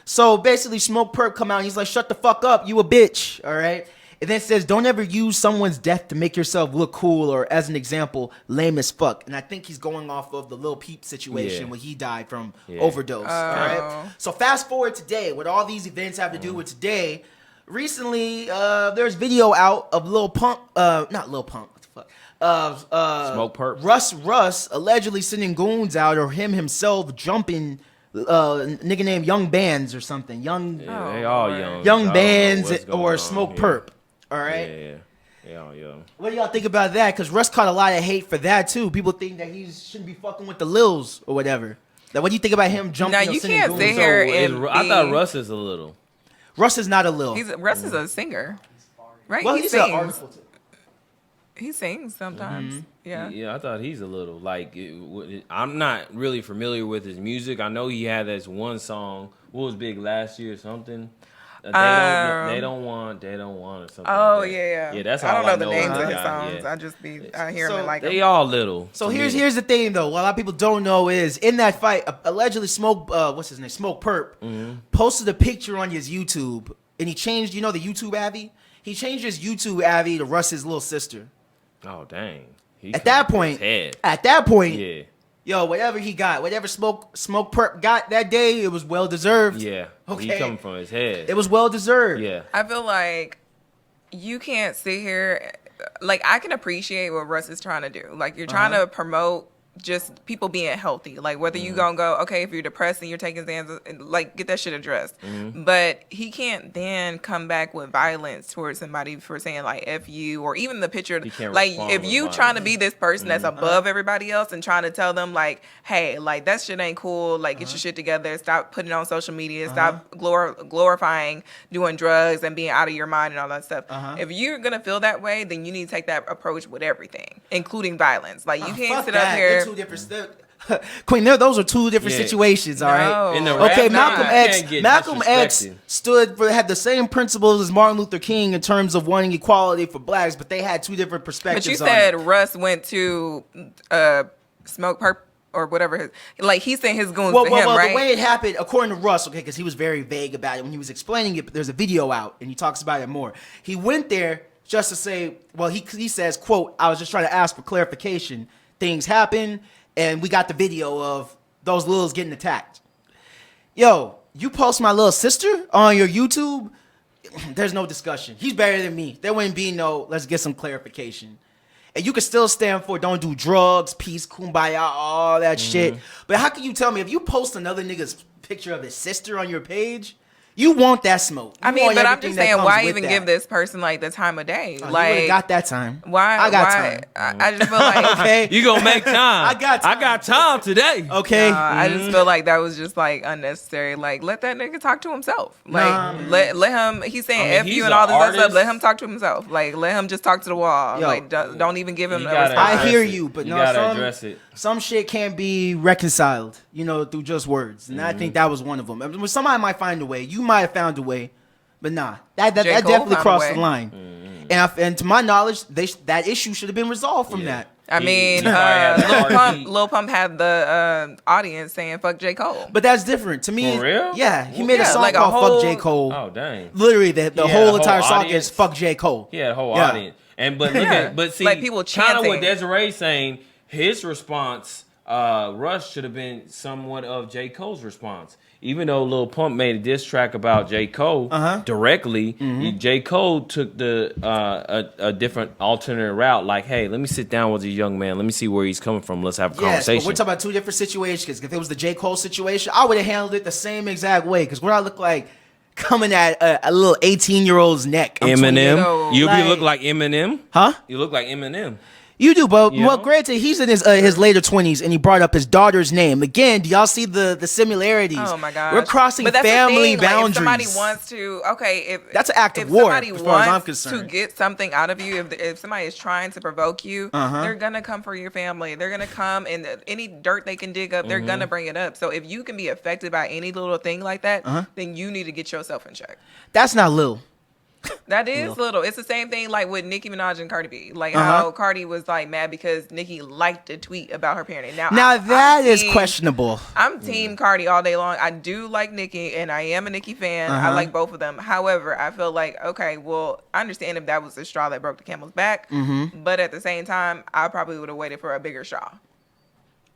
So basically, Smoke Perp come out and he's like, "Shut the fuck up, you a bitch." All right. And then it says, "Don't ever use someone's death to make yourself look cool or, as an example, lame as fuck." And I think he's going off of the Lil Peep situation when he died from overdose. All right. So fast forward today, what all these events have to do with today. Recently, there's video out of Lil Pump, not Lil Pump, what the fuck? Smoke Perp. Russ allegedly sending goons out, or him himself jumping nigga named Young Bands or something. They all young. I Young don't know Bands what's going or on Smoke here. Perp. All right. Yeah. They all young. What do y'all think about that? Because Russ caught a lot of hate for that too. People think that he shouldn't be fucking with the Lils or whatever. Like, what do you think about him jumping? Now, or you sending can't goons? sit here and I thought Russ is a little. Russ is not a Lil. Russ is a singer, right? Well, he he's an sings. article too. He sings sometimes. Yeah. Yeah, I thought he's a little like. I'm not really familiar with his music. I know he had this one song. What was big last year or something? They don't want or something. Oh like that. yeah. Yeah, that's I don't all know the names about of the his guy, songs. yeah. I just hear him and like They them. all little. So to here's me. the thing though. What a lot of people don't know is in that fight, allegedly Smoke Smoke Perp posted a picture on his YouTube, and he changed. You know the YouTube Abby. He changed his YouTube Abby to Russ's little sister. Oh dang. At that point, Yeah. yo, whatever he got, whatever Smoke Perp got that day, it was well deserved. Yeah. Okay. He coming from his head. It was well deserved. Yeah. I feel like you can't sit here. Like, I can appreciate what Russ is trying to do. Like, you're trying to promote just people being healthy. Like, whether you gonna go, okay, if you're depressed and you're taking Xans, like, get that shit addressed. But he can't then come back with violence towards somebody for saying, like, F you, or even the picture. can't Like, respond if with you violence. trying to be this person that's above everybody else and trying to tell them, like, hey, like, that shit ain't cool. Like, get your shit together. Stop putting it on social media. Stop glorifying doing drugs and being out of your mind and all that stuff. If you're gonna feel that way, then you need to take that approach with everything, including violence. Like, you can't Fuck sit that. up here. They're two different Queen, those are two different Yeah. situations, all right? In the Okay, rap, Malcolm you X. can't get Malcolm X disrespected. had the same principles as Martin Luther King in terms of wanting equality for blacks, but they had two different perspectives. But you on said it. Russ went to Smoke Perp or whatever. Like, he sent his goons Well, to him, right? the way it happened, according to Russ, okay, because he was very vague about it when he was explaining it. But there's a video out, and he talks about it more. He went there just to say, well, he says, "quote I was just trying to ask for clarification. Things happen, and we got the video of those Lils getting attacked." Yo, you post my little sister on your YouTube, there's no discussion. He's better than me. There wouldn't be no, let's get some clarification. And you can still stand for don't do drugs, peace, kumbaya, all that shit. But how can you tell me if you post another nigga's picture of his sister on your page, you want that smoke? I You mean, want but I'm everything just that saying, comes why with even that. give this person like the time of day? Oh, you like, would've got that time. why? I got time. I just feel like Okay. You gonna make time. I got time. I got time today. Okay. I just feel like that was just like unnecessary. Like, let that nigga talk to himself. Like, Nah. let him. He's saying I mean, F he's you and an all this other artist. stuff. Let him talk to himself. Like, let him just talk to the wall. Yo, like, don't even give him You a gotta response. I address hear it. you, but You no, gotta address it. some shit can't be reconciled, through just words. And I think that was one of them. I mean, somebody might find a way. You might have found a way, but nah, that J. Cole definitely found a crossed way. the line. And to my knowledge, that issue should have been resolved from that. I mean, he probably had the heartbeat. Lil Pump had the audience saying "fuck J. Cole." But that's different to me. For real? Yeah, he made a Yeah, song like a called whole- "Fuck J. Cole." Oh dang. Literally, the had whole a whole entire song audience? is "Fuck J. Cole." He had a whole Yeah. audience. But look at see Like, people kind of what chanting. Desiree saying, his response, Russ should have been somewhat of J. Cole's response. Even though Lil Pump made a diss track about J. Cole directly, J. Cole took the a different alternate route. Like, hey, let me sit down with this young man. Let me see where he's coming from. Let's have a Yes, but conversation. we're talking about two different situations. Because if it was the J. Cole situation, I would have handled it the same exact way. Because what I look like, coming at a little 18-year-old's neck. Eminem. You look like Eminem? Huh? You look like Eminem. You do, but You well, know? granted, he's in his later 20s, and he brought up his daughter's name. Again, do y'all see the similarities? Oh my gosh, we're crossing but that's family the thing. boundaries. Like, if somebody wants to, that's an act of if war, somebody as far as I'm wants concerned. to get something out of you, if somebody is trying to provoke you, they're gonna come for your family. They're gonna come, and any dirt they can dig up, they're gonna bring it up. So if you can be affected by any little thing like that, then you need to get yourself in check. That's not little. That is little. It's the same thing like with Nicki Minaj and Cardi B. Like how Cardi was like mad because Nicki liked a tweet about her parenting. Now that is questionable. I'm team Cardi all day long. I do like Nicki, and I am a Nicki fan. I like both of them. However, I feel like, okay, well, I understand if that was the straw that broke the camel's back, but at the same time, I probably would have waited for a bigger straw.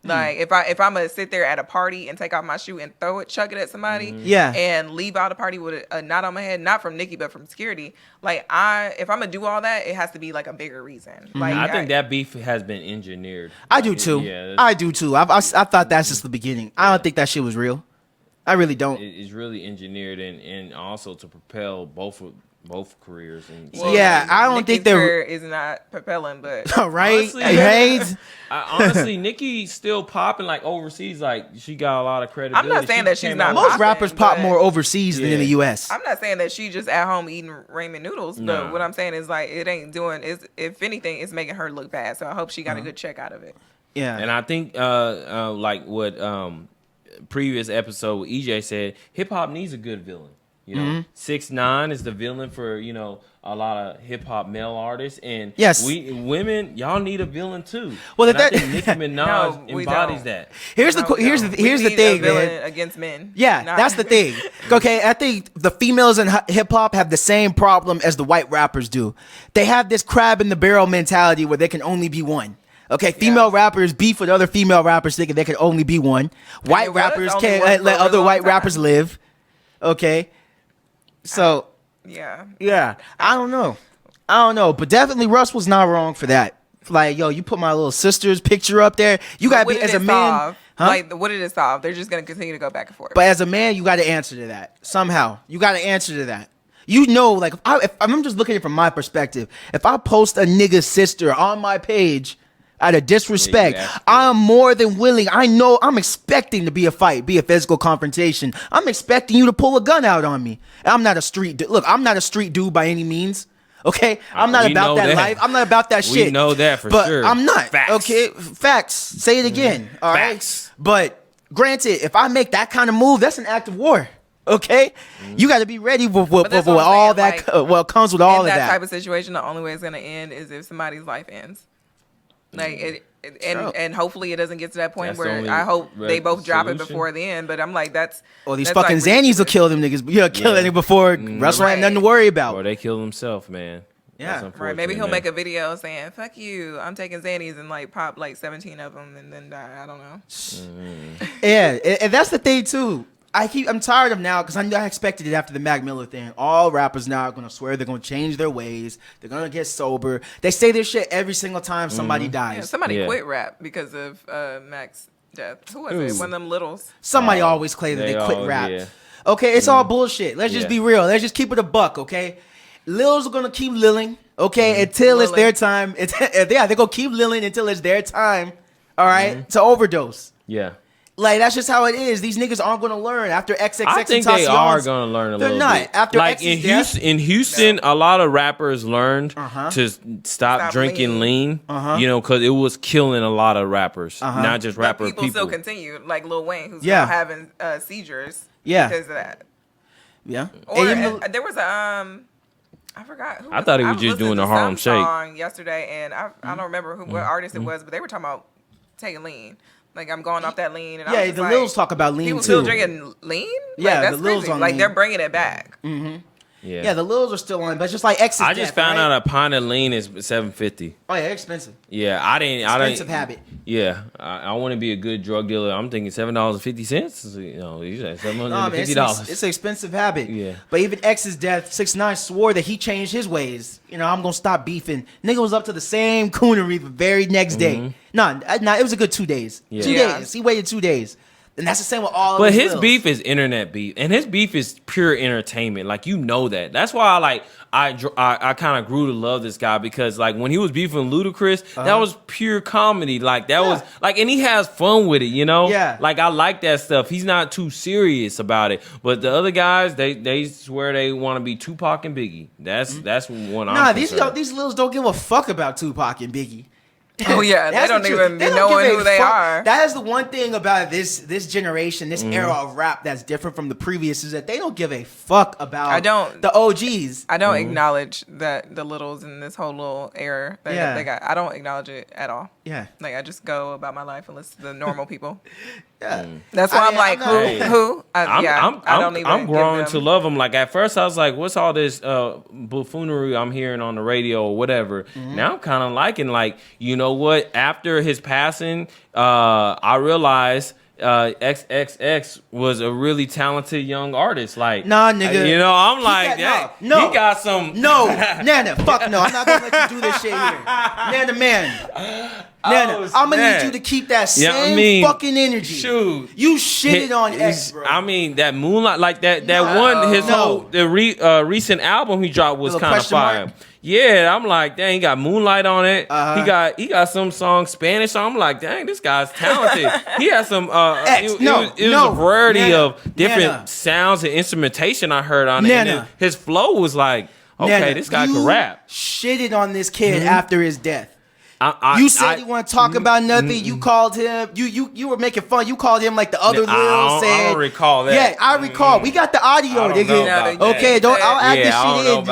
Like if I'm gonna sit there at a party and take off my shoe and chuck it at somebody, and leave out a party with a knot on my head, not from Nicki but from security. Like if I'm gonna do all that, it has to be like a bigger reason. Like I think that beef has been engineered. I do too. I do too. I thought that's just the beginning. I don't think that shit was real. I really don't. It's really engineered and also to propel both careers. And I don't think their career is not propelling, but right, honestly, honestly, Nicki's still popping like overseas. Like she got a lot of credibility. I'm not saying that she's not. Most rappers pop more overseas than in the U.S. I'm not saying that she just at home eating ramen noodles, but what I'm saying is like it ain't doing. If anything, it's making her look bad. So I hope she got a good check out of it. Yeah, and I think like what previous episode with EJ said, hip hop needs a good villain. You know, 6ix9ine is the villain for, you know, a lot of hip hop male artists, and women, y'all need a villain too. Well, I think Nicki Minaj embodies that. Here's the thing, man. Against men. Yeah, that's the thing. Okay, I think the females in hip hop have the same problem as the white rappers do. They have this crab in the barrel mentality where there can only be one. Okay, female rappers beef with other female rappers thinking there can only be one. White rappers can't let other white rappers live. Okay. So, yeah, I don't know, but definitely Russ was not wrong for that. Like, yo, you put my little sister's picture up there. You gotta be as a man. Like, what did it solve? They're just gonna continue to go back and forth. But as a man, you got to answer to that somehow. You got to answer to that. You know, like if I'm just looking at it from my perspective, if I post a nigga's sister on my page out of disrespect, I'm more than willing. I know I'm expecting to be a fight, be a physical confrontation. I'm expecting you to pull a gun out on me. I'm not a street dude. Look, I'm not a street dude by any means. Okay, I'm not about that life. I'm not about that shit. We know that for but sure. I'm not. Facts. Okay, facts. Say it again. All right. Facts. But granted, if I make that kind of move, that's an act of war. Okay, you got to be ready for all that. What comes with all of that. In that type of situation, the only way it's gonna end is if somebody's life ends. Like and hopefully it doesn't get to that point where I hope they both drop it before the end. But I'm like, these fucking Xannies will kill them niggas. Yeah, kill any before Russell had nothing to worry about. Or they kill themselves, man. Yeah, right. Maybe he'll make a video saying "fuck you," I'm taking Xannies and like pop like 17 of them and then die. I don't know. Yeah, and that's the thing too. I'm tired of now because I expected it after the Mac Miller thing. All rappers now are going to swear they're going to change their ways. They're going to get sober. They say this shit every single time somebody dies. Yeah, somebody quit rap because of Mac's death. Who was it? One of them littles. Somebody always claim that they quit rap. Yeah. Okay, it's all bullshit. Let's just be real. Let's just keep it a buck, okay? Lils are going to keep lilling, okay, until it's their time. They're going to keep lilling until it's their time, all right, to overdose. Yeah. Like, that's just how it is. These niggas aren't going to learn after XXX. I think they are going to learn a little bit. They're not. After like in Houston, a lot of rappers learned to stop drinking lean. You know, because it was killing a lot of rappers, not just rappers. People still continue, like Lil Wayne, who's still having seizures because of that. Yeah. Or there was a I forgot. I thought he was just doing the Harlem Shake song yesterday, and I don't remember what artist it was, but they were talking about taking lean. Like, I'm going off that lean. And the Lils talk about lean, too. People still drinking lean? Yeah, that's the Lils crazy. on Like, lean. they're bringing it back. Yeah, the Lils are still on, but it's just like X's I just found out a pint of lean is $7.50. Oh yeah, expensive. Yeah, I didn't. Expensive habit. Yeah, I want to be a good drug dealer. I'm thinking $7.50. You know, you said $750. It's an expensive habit. Yeah. But even X's death, 6ix9ine swore that he changed his ways. You know, I'm gonna stop beefing. Nigga was up to the same coonery the very next day. Nah, it was a good 2 days. Yeah. 2 days. He waited 2 days. And that's the same with all. But of his Lils. beef is internet beef, and his beef is pure entertainment. Like, you know that. That's why I kind of grew to love this guy, because like when he was beefing Ludacris, that was pure comedy. Like that was like, and he has fun with it, you know. Yeah. Like I like that stuff. He's not too serious about it. But the other guys, they swear they want to be Tupac and Biggie. That's one. Nah, these Lils don't give a fuck about Tupac and Biggie. Oh yeah, they don't even be knowing who they are. That is the one thing about this generation, this era of rap that's different from the previous, is that they don't give a fuck about the OGs. I don't acknowledge that the Littles in this whole little era that they got. I don't acknowledge it at all. Yeah. Like I just go about my life and listen to the normal people. Yeah. That's why I'm like, who? I'm growing to love him. Like at first I was like, what's all this buffoonery I'm hearing on the radio or whatever? Now I'm kind of liking, like, you know what? After his passing, I realized XXX was a really talented young artist. Like, nah, nigga. You know, I'm like, he got some. No, Nana, fuck no. I'm not gonna let you do this shit here. Nana, man. Nana, I'm gonna need you to keep that same fucking energy. Shoot, you shitted on X, bro. I mean, that Moonlight, like that one, his whole recent album he dropped was kind of fire. Yeah, I'm like, dang, he got Moonlight on it. He got some songs Spanish. So I'm like, dang, this guy's talented. He has some. It was a variety of different sounds and instrumentation I heard on it. And his flow was like, okay, this guy can rap. Shitted on this kid after his death. You said you want to talk about nothing. You called him. You were making fun. You called him like the other Lil said. I don't recall that. Yeah, I recall. We got the audio, nigga. Okay, I'll add this shit in.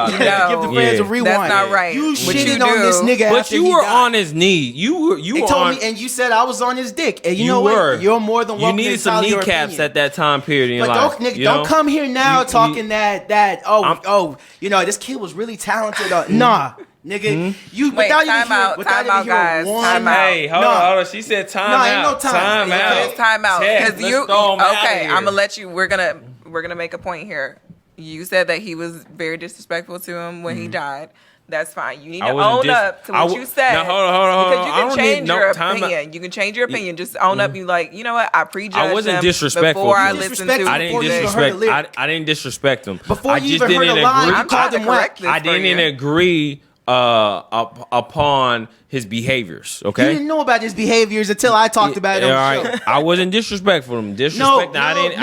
Give the fans a rewind. That's not right. You shitted on this nigga. But you were on his knee. You were told on. Me, and you said I was on his dick. And you know what? You're more than welcome. You needed some kneecaps at that time period in your life. But don't come here now talking that this kid was really talented. Nah. Nigga, you without time out, guys. Time out. Hey, hold on. She said time out. Ain't no time. It's time out. Because I'm gonna let you. We're gonna make a point here. You said that he was very disrespectful to him when he died. That's fine. You need to own up to what you said. Now, hold on. Because you can change your opinion. You can change your opinion. Just own up. You like, you know what? I prejudged him. I wasn't disrespectful. Before I listened to I didn't disrespect him. Before you even heard a line, you called him whack. I didn't agree upon his behaviors. Okay, you didn't know about his behaviors until I talked about it on the show. I wasn't disrespectful to him. You're not gonna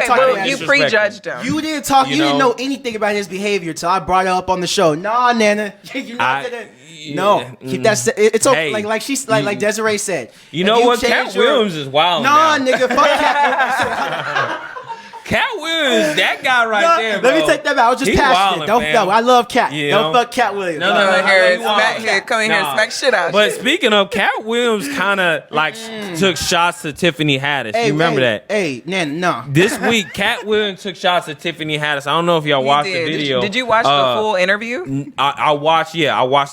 talk about you prejudged him. You didn't talk. You didn't know anything about his behavior till I brought it up on the show. Nah, Nana, you're not gonna. No, keep that. It's okay. Hey, like Desiree said. You know what? Katt Williams is wild. Nah, nigga, fuck Katt. Katt Williams, that guy there, bro. Let me take that back. I was just passionate. I love Katt. Don't fuck Katt Williams. Come in here, smack shit out. But speaking of, Katt Williams kind of like took shots to Tiffany Haddish. You remember that? Hey, no. This week, Katt Williams took shots at Tiffany Haddish. I don't know if y'all watched the video. Did you watch the full interview? I watched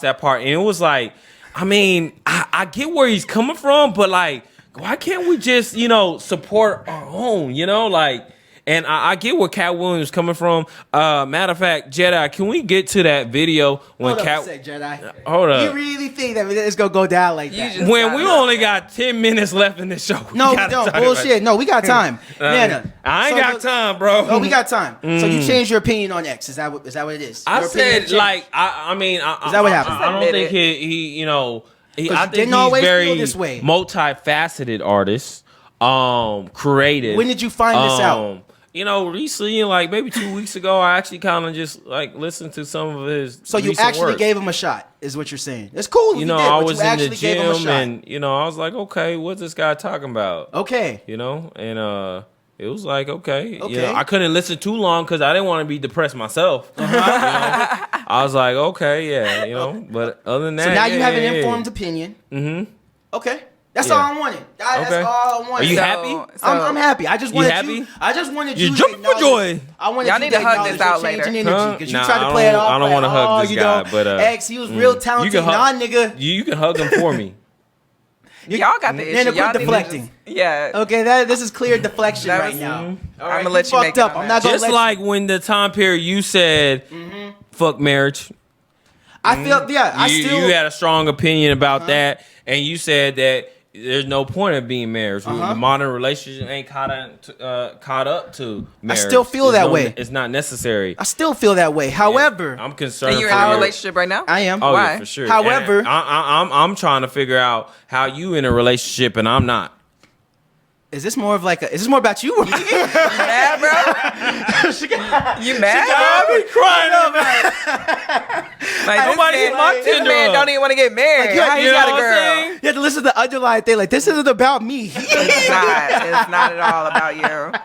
that part, and it was like, I mean, I get where he's coming from, but like, why can't we just, support our own, like. And I get where Katt Williams is coming from. Matter of fact, Jedi, can we get to that video when Hold up a sec, Jedi. Hold up. You really think that it's gonna go down like that? When we only got 10 minutes left in this show. No, we don't. Bullshit. No, we got time. Nana. I ain't got time, bro. No, we got time. So you changed your opinion on X. Is that what it is? I said, like, I mean, is that what happened? I don't think he I think he's very this way. multifaceted artist, creative. When did you find this out? Recently, like maybe 2 weeks ago, I actually kind of just like listened to some of his. So you actually gave him a shot, is what you're saying? It's cool. I was in the gym, and I was like, okay, what's this guy talking about? Okay, and it was like, okay. I couldn't listen too long because I didn't want to be depressed myself. I was like, okay, But other than that, so now you have an informed opinion. Mm-hmm. Okay. That's all I wanted. That's all I wanted. Are you happy? I'm happy. I just wanted you. I just wanted you. You're jumping for joy. I wanted y'all need to hug this out later. Because you tried to play it off. I don't want to hug this guy, but X, he was real talented. Nigga. You can hug him for me. Y'all got the issue. Y'all deflecting. Yeah. Okay, this is clear deflection right now. I'm gonna let you make it up. I'm not gonna just like when the time period you said, "Fuck marriage." I feel you had a strong opinion about that, and you said that there's no point of being married. The modern relationship ain't caught up to marriage. I still feel that way. It's not necessary. I still feel that way. However, I'm concerned. And you're in a relationship right now? I am. Oh, Why? yeah, for sure. However, and I'm trying to figure out how you in a relationship and I'm not. is this more about you? You mad, bro? You mad? I've been crying up, man. Like, Nobody hit my this Tinder man up. don't even want to get married. How he got a girl? You have to listen to the underlying thing. Like, this isn't about me. It's not at all about you.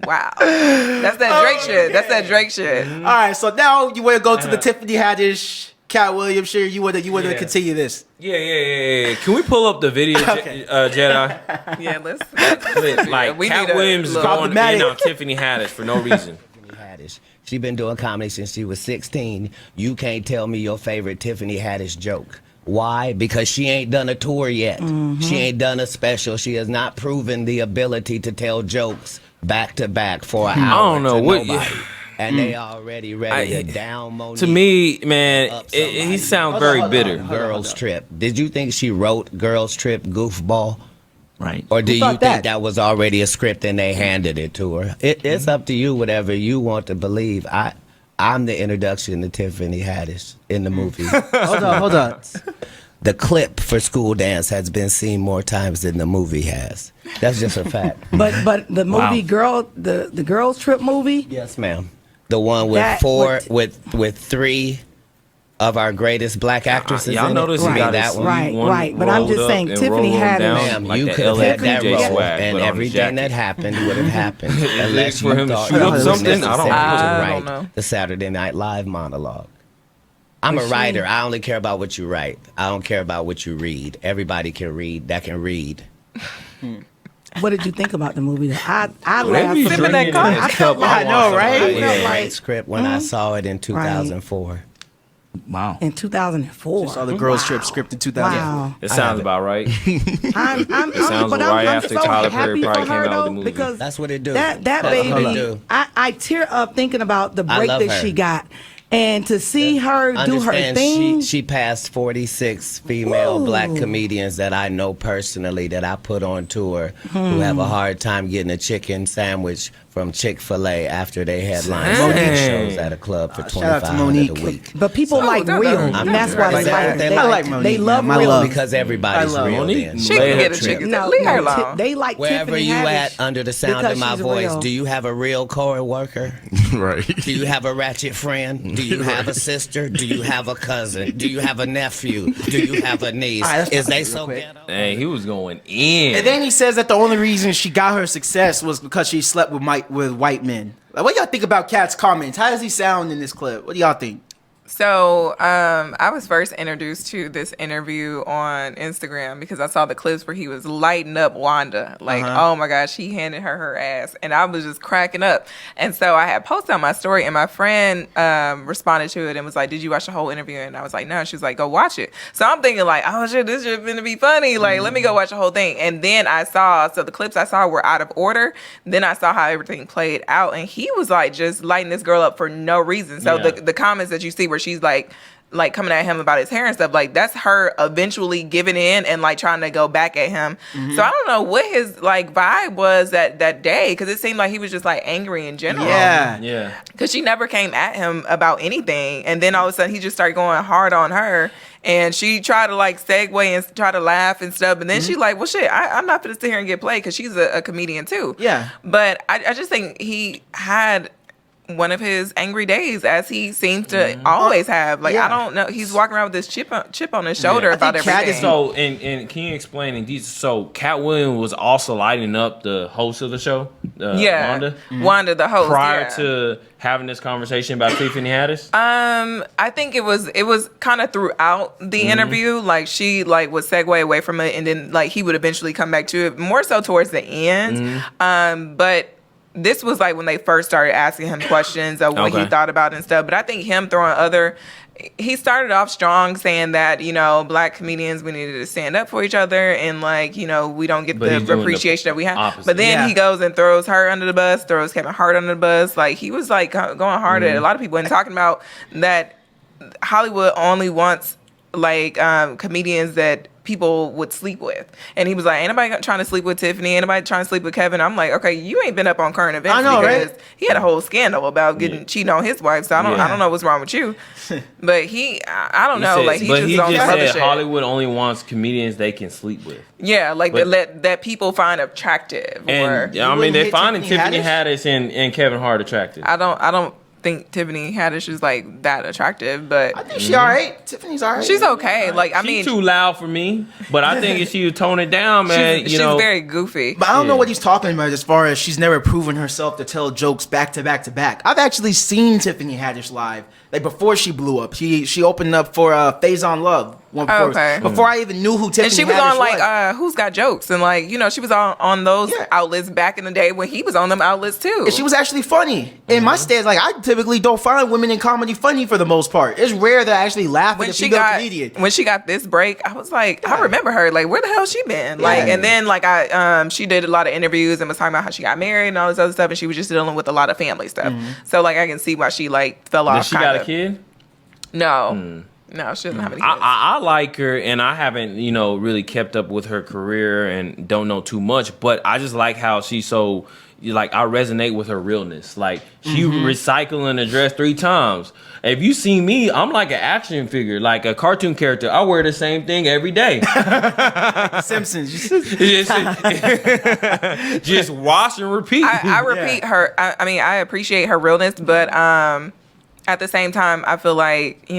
Wow. That's that Drake shit. That's that Drake shit. All right, so now you want to go to the Tiffany Haddish, Katt Williams shit. You want to continue this? Yeah. Can we pull up the video, Okay. Jedi? Yeah, let's Clip. Like, we Katt need a Williams is little- going in on Tiffany Haddish for no reason. Haddish. She been doing comedy since she was 16. You can't tell me your favorite Tiffany Haddish joke. Why? Because she ain't done a tour yet. She ain't done a special. She has not proven the ability to tell jokes back to back for an hour. I don't know to what. nobody. And they already ready to down Monique. To me, man, up he somebody. sounds very bitter. Girls Trip. Did you think she wrote Girls Trip goofball? Right. Or do you thought think that? that was already a script and they handed it to her? It's up to you, whatever you want to believe. I'm the introduction to Tiffany Haddish in the movie. Hold on. The clip for School Dance has been seen more times than the movie has. That's just a fact. But the movie the Girls Trip movie. Yes, ma'am. The one with That- with three of our greatest black actresses Y'all in notice it. he got that his one. Right, one right. But I'm just rolled saying, up and Tiffany rolled Haddish- down Ma'am, like you the could have LA had that DJ role, swag, and but on his everything jacket. that happened would have happened unless for you him to thought shoot it up was something? I necessary don't to know. write the Saturday Night Live monologue. I'm a writer. I only care about what you write. I don't care about what you read. Everybody can read that can read. What did you think about the movie? I Whatever you laughed. drinking in cup. this I felt cup, like- I know, want right? some. It was felt a like- great script when I saw it in 2004. Wow. In 2004. Saw the Girls Trip script in 2000. Wow. It sounds about right. I'm sounds but right I'm after so Tyler Perry happy probably for came her, out with the though, movie. because That's what it do. That That's what it baby, do. I tear up thinking about the I break love that her. she got, and to see her do her Understand, thing. She passed 46 female Ooh. black comedians that I know personally that I put on tour who have a hard time getting a chicken sandwich from Chick-fil-A after they headline Dang. shows at a club for Shout out to $2,500 Monique. a week. But people like no, real, no. and that's why they Is that like what her. they They like? like they Monique, love man. My real love. Because everybody's I love real Monique. then. She can get a chicken. No, Leave her no, alone. they like Wherever Tiffany you Haddish at under the sound because of my she's voice, real. do you have a real co-worker? Right. Do you have a ratchet friend? Do you have a sister? Do you have a cousin? Do you have a nephew? Do you have a niece? Is they so ghetto? Hey, he was going in. And then he says that the only reason she got her success was because she slept with white men. Like, what do y'all think about Katt's comments? How does he sound in this clip? What do y'all think? So I was first introduced to this interview on Instagram because I saw the clips where he was lighting up Wanda. Like, oh my gosh, he handed her ass. And I was just cracking up. And so I had posted on my story and my friend responded to it and was like, did you watch the whole interview? And I was like, no. She was like, go watch it. So I'm thinking like, oh shit, this shit finna be funny. Like, let me go watch the whole thing. And then so the clips I saw were out of order. Then I saw how everything played out. And he was like just lighting this girl up for no reason. So Yeah. the comments that you see where she's like coming at him about his hair and stuff, like that's her eventually giving in and like trying to go back at him. So I don't know what his like vibe was that day, because it seemed like he was just like angry in general. Yeah. Because she never came at him about anything, and then all of a sudden he just started going hard on her, and she tried to like segue and try to laugh and stuff, and then she like, well shit, I'm not gonna sit here and get played because she's a comedian too. Yeah. But I just think he had one of his angry days, as he seems to always have. Like, Yeah. I don't know. He's walking around with this chip on his shoulder Yeah. about I think Katt everything. is So, and can you explain in detail? So, Katt Williams was also lighting up the host of the show, Wanda, Wanda, the host. prior yeah. to having this conversation about Tiffany Haddish. I think it was kind of throughout the interview. Like she like would segue away from it, and then like he would eventually come back to it more so towards the end. But this was like when they first started asking him questions of what he Okay. thought about and stuff. But I think him he started off strong saying that, black comedians, we needed to stand up for each other, and like, we don't get But he's the doing the appreciation that we have. opposite. But then Yeah. he goes and throws her under the bus, throws Kevin Hart under the bus. Like he was like going hard at a lot of people and talking about that Hollywood only wants like comedians that people would sleep with, and he was like, ain't nobody trying to sleep with Tiffany, ain't nobody trying to sleep with Kevin. I'm like, okay, you ain't been up on current events. I know, because right? He had a whole scandal about cheating on his wife, so I don't know what's wrong with you. But I don't know, like he just on some other said shit. Hollywood only wants comedians they can sleep with. Yeah, like that people find attractive. And I mean, they're finding Tiffany Haddish and Kevin Hart attractive. I don't think Tiffany Haddish is like that attractive, but I think she all right. Tiffany's all right. She's okay. Like, I mean, she's too loud for me, but I think if she would tone it down, man, she's very goofy. But I don't know what he's talking about as far as she's never proven herself to tell jokes back to back to back. I've actually seen Tiffany Haddish live, like before she blew up. She opened up for Phase on Love. Before I even knew who Tiffany Haddish was. And she was on like Who's Got Jokes, and like, you know, she was on those outlets back in the day when he was on them outlets too. And she was actually funny. In my stance, like, I typically don't find women in comedy funny for the most part. It's rare that I actually laugh at a female comedian. When she got this break, I was like, I remember her. Like, where the hell she been? Like, and then like she did a lot of interviews and was talking about how she got married and all this other stuff, and she was just dealing with a lot of family stuff. So like, I can see why she like fell off. Did she got a kid? No. No, she doesn't have any kids. I like her, and I haven't, really kept up with her career and don't know too much, but I just like how she's so, like, I resonate with her realness. Like, she recycling a dress 3 times. If you see me, I'm like an action figure, like a cartoon character. I wear the same thing every day. Simpsons. Just wash and repeat. I repeat her. I mean, I appreciate her realness, but at the same time, I feel like,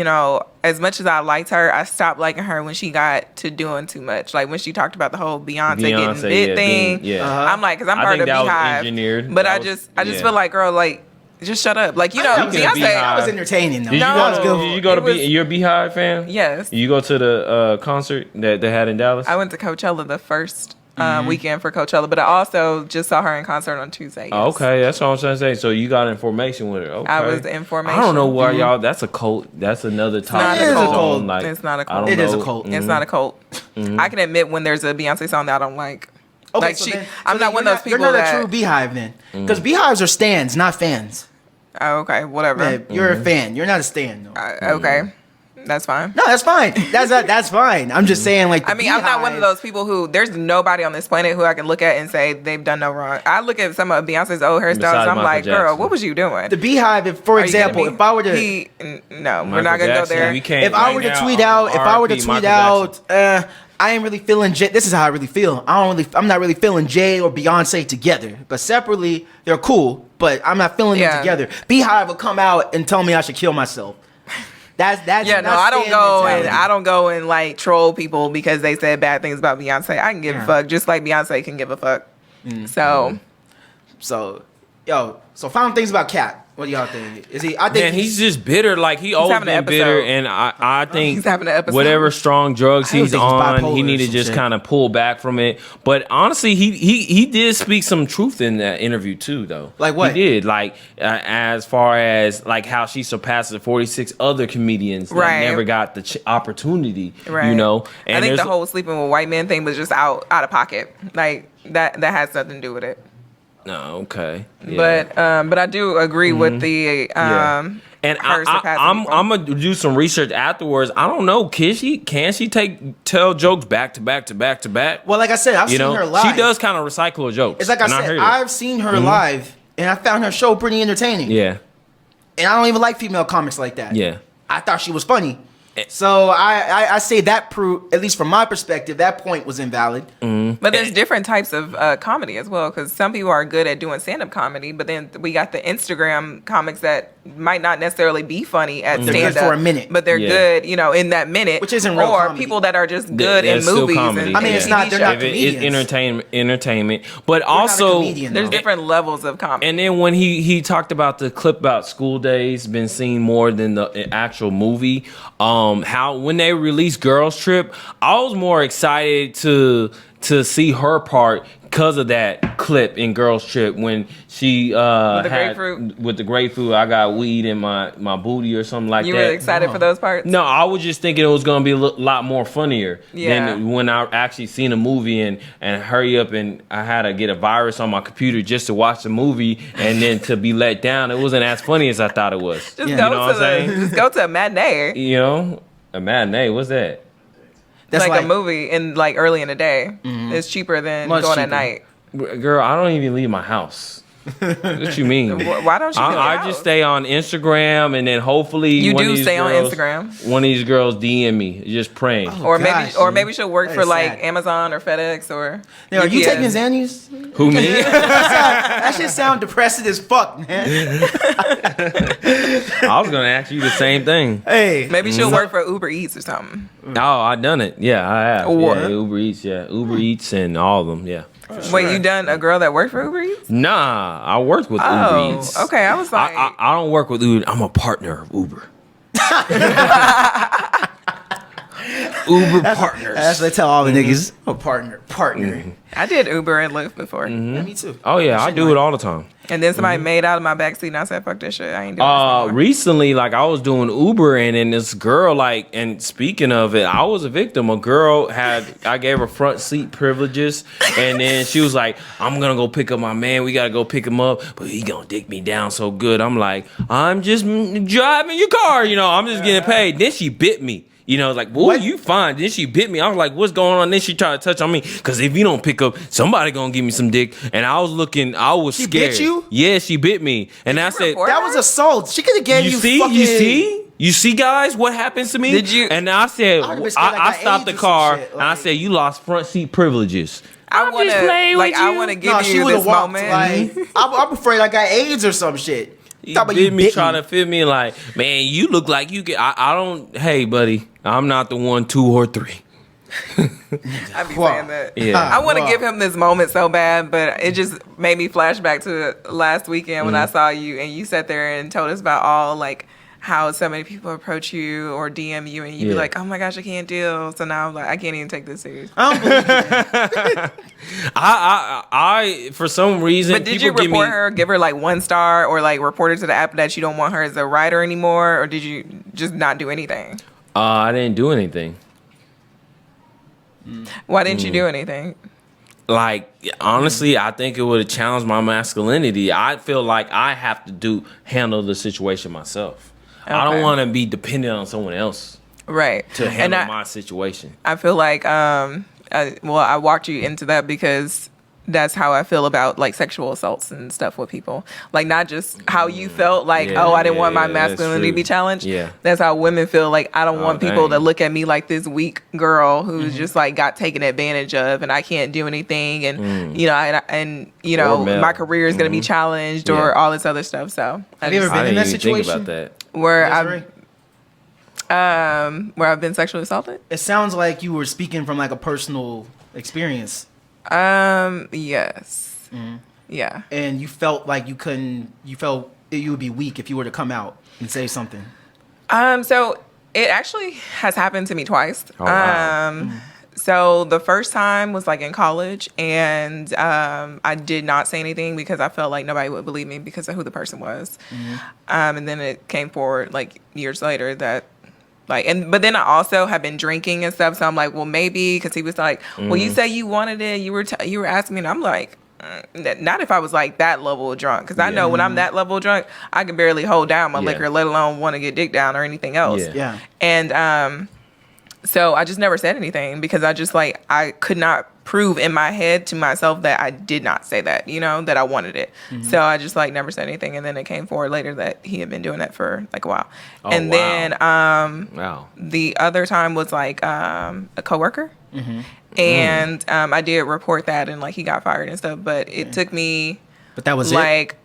as much as I liked her, I stopped liking her when she got to doing too much. Like when she talked about the whole Beyonce getting bit thing. I'm like, because I'm part of Beehive. But I just feel like, girl, like, just shut up. Like, Beyonce. That was entertaining, though. Did you go to you're a Beehive fan? Yes. You go to the concert that they had in Dallas? I went to Coachella the first weekend for Coachella, but I also just saw her in concert on Tuesday. Yes. Oh, okay, that's what I'm trying to say. So you got information with her. Okay. I was information. I don't know why y'all. That's a cult. That's another topic. It's a cult. Like, it's not a cult. It is a cult. It's not a cult. I can admit when there's a Beyonce song that I don't like. Okay, like I'm not one of those people. You're not a true Beehive then, because Beehives are stans, not fans. Oh, okay, whatever. Yeah, you're a fan. You're not a stan. No. Okay. That's fine. No, that's fine. That's fine. I'm just saying, like, I mean, I'm not one of those people who there's nobody on this planet who I can look at and say they've done no wrong. I look at some of Beyonce's old hairstyles and I'm like, girl, what was you doing? The Beehive, for example, if I were to, we're not gonna go there. If I were to tweet out, I ain't really feeling Jay. This is how I really feel. I'm not really feeling Jay or Beyonce together, but separately they're cool. But I'm not feeling them together. Beehive will come out and tell me I should kill myself. That's I don't go and like troll people because they said bad things about Beyonce. I can give a fuck just like Beyonce can give a fuck. So final things about Katt. What do y'all think? Is he? I think he's just bitter. Like he always been bitter, and I think he's having an episode. Whatever strong drugs he's on, he need to just kind of pull back from it. But honestly, he did speak some truth in that interview too, though. Like what? He did, like as far as like how she surpasses 46 other comedians that never got the opportunity. Right. And I think the whole sleeping with white men thing was just out of pocket. Like that has nothing to do with it. No, okay. Yeah. But I do agree with the and I'm gonna do some research afterwards. I don't know, can she tell jokes back to back to back to back? Well, like I said, I've seen her live. She does kind of recycle her jokes. It's like I said, I've seen her live, and I found her show pretty entertaining. Yeah. And I don't even like female comics like that. Yeah. I thought she was funny. So I say that at least from my perspective, that point was invalid. But there's different types of comedy as well, because some people are good at doing stand-up comedy, but then we got the Instagram comics that might not necessarily be funny at stand-up. They're good for a minute. But they're good, in that minute. Which isn't real comedy. Or people that are just good in movies. I mean, it's not, they're not comedians. It's entertainment. But also, there's different levels of comedy. And then when he talked about the clip about School Days, been seen more than the actual movie. How when they released Girls Trip, I was more excited to see her part because of that clip in Girls Trip when she with the grapefruit. I got weed in my booty or something like that. You really excited for those parts? No, I was just thinking it was gonna be a lot more funnier than when I actually seen a movie and hurry up and I had to get a virus on my computer just to watch the movie and then to be let down. It wasn't as funny as I thought it was. Just go to a matinee. A matinee? What's that? That's like a movie in like early in the day. It's cheaper than going at night. Girl, I don't even leave my house. What you mean? Why don't you? I just stay on Instagram, and then hopefully you do stay on Instagram. One of these girls DM me, just praying. Maybe she'll work for like Amazon or FedEx or. Yeah, are you taking Xannies? Who, me? That shit sound depressing as fuck, man. I was gonna ask you the same thing. Hey, maybe she'll work for Uber Eats or something. Oh, I done it. Yeah, I have. Yeah, Uber Eats. Yeah, Uber Eats and all of them. Yeah. Wait, you done a girl that worked for Uber Eats? Nah, I worked with Uber Eats. Okay, I was like, I don't work with Uber. I'm a partner of Uber. Uber partners. That's what they tell all the niggas. A partner. I did Uber and Lyft before. Yeah, me too. Oh yeah, I do it all the time. And then somebody made out of my backseat and I said, fuck this shit. I ain't doing this anymore. Recently, like I was doing Uber and then this girl, like, and speaking of it, I was a victim. A girl I gave her front seat privileges and then she was like, I'm gonna go pick up my man. We gotta go pick him up, but he gonna dick me down so good. I'm like, I'm just driving your car, I'm just getting paid. Then she bit me. Like, boy, you fine. Then she bit me. I was like, what's going on? Then she tried to touch on me. Because if you don't pick up, somebody going to give me some dick. And I was scared. She bit you? Yeah, she bit me. And I said, that was assault. She could have gave you fucking... You see, guys, what happens to me? Did you? And I said, I stopped the car and I said, you lost front seat privileges. I want to give you this moment. I'm afraid I got AIDS or some shit. Me trying to fit me like, man, you look like you get. I don't. Hey, buddy, I'm not the 1, 2, or 3. I be saying that. Yeah. I want to give him this moment so bad, but it just made me flash back to last weekend when I saw you and you sat there and told us about all like how so many people approach you or DM you and you be like, oh my gosh, I can't deal. So now I'm like, I can't even take this serious. I don't believe you. I for some reason. But did you report her, give her like 1 star, or like report her to the app that you don't want her as a writer anymore, or did you just not do anything? I didn't do anything. Why didn't you do anything? Like, honestly, I think it would have challenged my masculinity. I feel like I have to handle the situation myself. Okay. I don't want to be dependent on someone else, right, to handle my situation. I feel like, I walked you into that because that's how I feel about like sexual assaults and stuff with people. Like not just how you felt like, I didn't want my masculinity to be challenged. Yeah. That's how women feel like, I don't want people to look at me like this weak girl who's just like got taken advantage of and I can't do anything. And, my career is going to be challenged or all this other stuff. So have you ever been in that situation? Think about that. Where I've been sexually assaulted? It sounds like you were speaking from like a personal experience. Yes. Mm-hmm. Yeah. And you felt like you felt you would be weak if you were to come out and say something. So it actually has happened to me twice. Oh, wow. So the first time was like in college and, I did not say anything because I felt like nobody would believe me because of who the person was. Mm-hmm. And then it came forward like years later that but then I also have been drinking and stuff. So I'm like, well, maybe, cause he was like, well, you say you wanted it. You were asking me, and I'm like, not if I was like that level of drunk. Cause I know when I'm that level of drunk, I can barely hold down my liquor, let alone want to get dick down or anything else. Yeah. And, so I just never said anything because I just like, I could not prove in my head to myself that I did not say that, that I wanted it. Mm-hmm. So I just like never said anything. And then it came forward later that he had been doing that for like a while. Then the other time was like a coworker. Mm-hmm. And I did report that and like he got fired and stuff. But it took me. But that was like,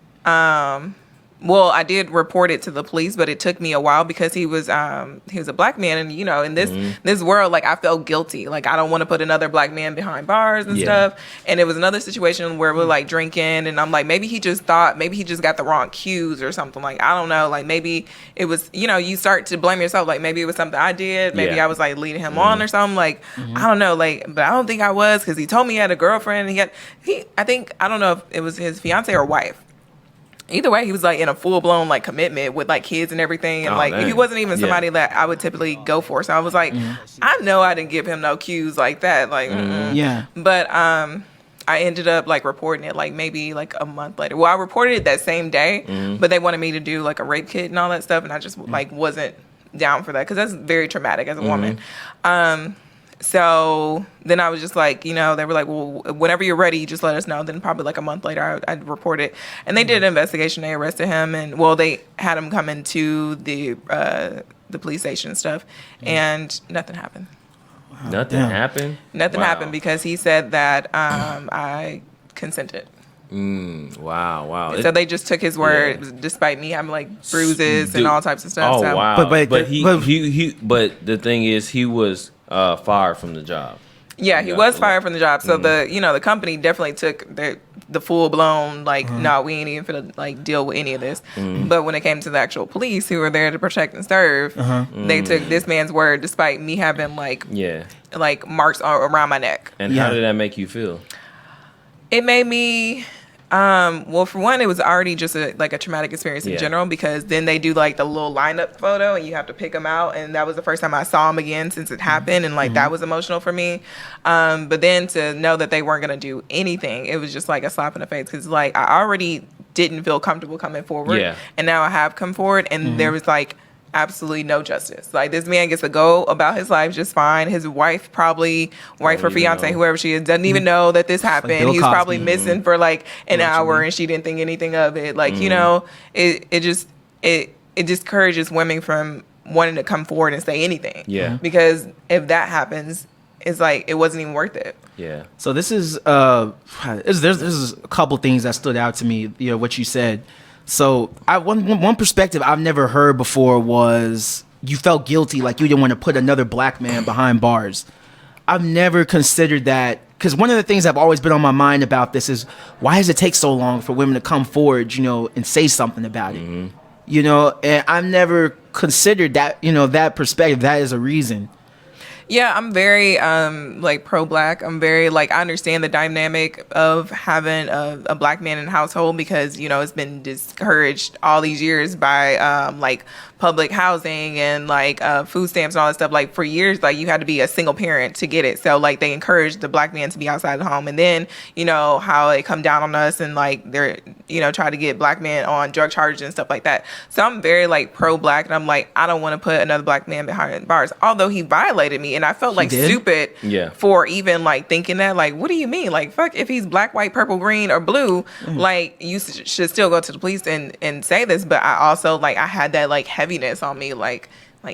well, I did report it to the police, but it took me a while because he was a black man, and in this world, like I felt guilty, like I don't want to put another black man behind bars and stuff. And it was another situation where we're like drinking, and I'm like, maybe he just got the wrong cues or something. Like I don't know, like maybe it was, you start to blame yourself, like maybe it was something I did, maybe I was like leading him on or something, like I don't know, like, but I don't think I was because he told me he had a girlfriend, and I don't know if it was his fiance or wife. Either way, he was like in a full blown like commitment with like kids and everything, and he wasn't even somebody that I would typically go for. So I was like, I know I didn't give him no cues like that, like But I ended up like reporting it like maybe like a month later. Well, I reported it that same day, but they wanted me to do like a rape kit and all that stuff, and I just like wasn't down for that because that's very traumatic as a woman. So then I was just like, you know, they were like, well, whenever you're ready, just let us know. Then probably like a month later, I'd report it. And they did an investigation. They arrested him. And, well, they had him come into the police station and stuff. And nothing happened. Wow. Nothing happened? Nothing happened because he said that I consented. Wow. So they just took his word, despite me having like bruises and all types of stuff. Oh, so. wow. But the thing is, he was fired from the job. Yeah, he was fired from the job. So the company definitely took the full blown no, we ain't even finna like deal with any of this. But when it came to the actual police who were there to protect and serve, they took this man's word despite me having like marks around my neck. And how did that make you feel? It made me well, for one, it was already just a traumatic experience in general because then they do like the little lineup photo and you have to pick them out, and that was the first time I saw him again since it happened, and that was emotional for me. But then to know that they weren't gonna do anything, it was just like a slap in the face because like I already didn't feel comfortable coming forward, and now I have come forward, and there was like absolutely no justice. Like this man gets to go about his life just fine. His wife or fiance, whoever she is, doesn't even know that this happened. Like He's probably missing for like an hour and she didn't think anything of it. Like, you know, it discourages women from wanting to come forward and say anything. Yeah. Because if that happens, it's like it wasn't even worth it. Yeah. So this is there's a couple things that stood out to me, you know, what you said. So one perspective I've never heard before was you felt guilty, like you didn't want to put another black man behind bars. I've never considered that, because one of the things I've always been on my mind about this is why does it take so long for women to come forward, you know, and say something about it, you know? And I've never considered that, you know, that perspective. That is a reason. Yeah, I'm very pro-black. I'm very I understand the dynamic of having a black man in the household because, you know, it's been discouraged all these years by public housing and food stamps and all that stuff. Like for years, you had to be a single parent to get it. So they encouraged the black man to be outside the home. And then, you know, how they come down on us and they're, you know, try to get black men on drug charges and stuff like that. So I'm very pro-black, and I'm I don't want to put another black man behind bars, although he violated me. And I felt stupid for even thinking that. What do you mean? Fuck, if he's black, white, purple, green, or blue, you should still go to the police and say this. But I also I had that heaviness on me,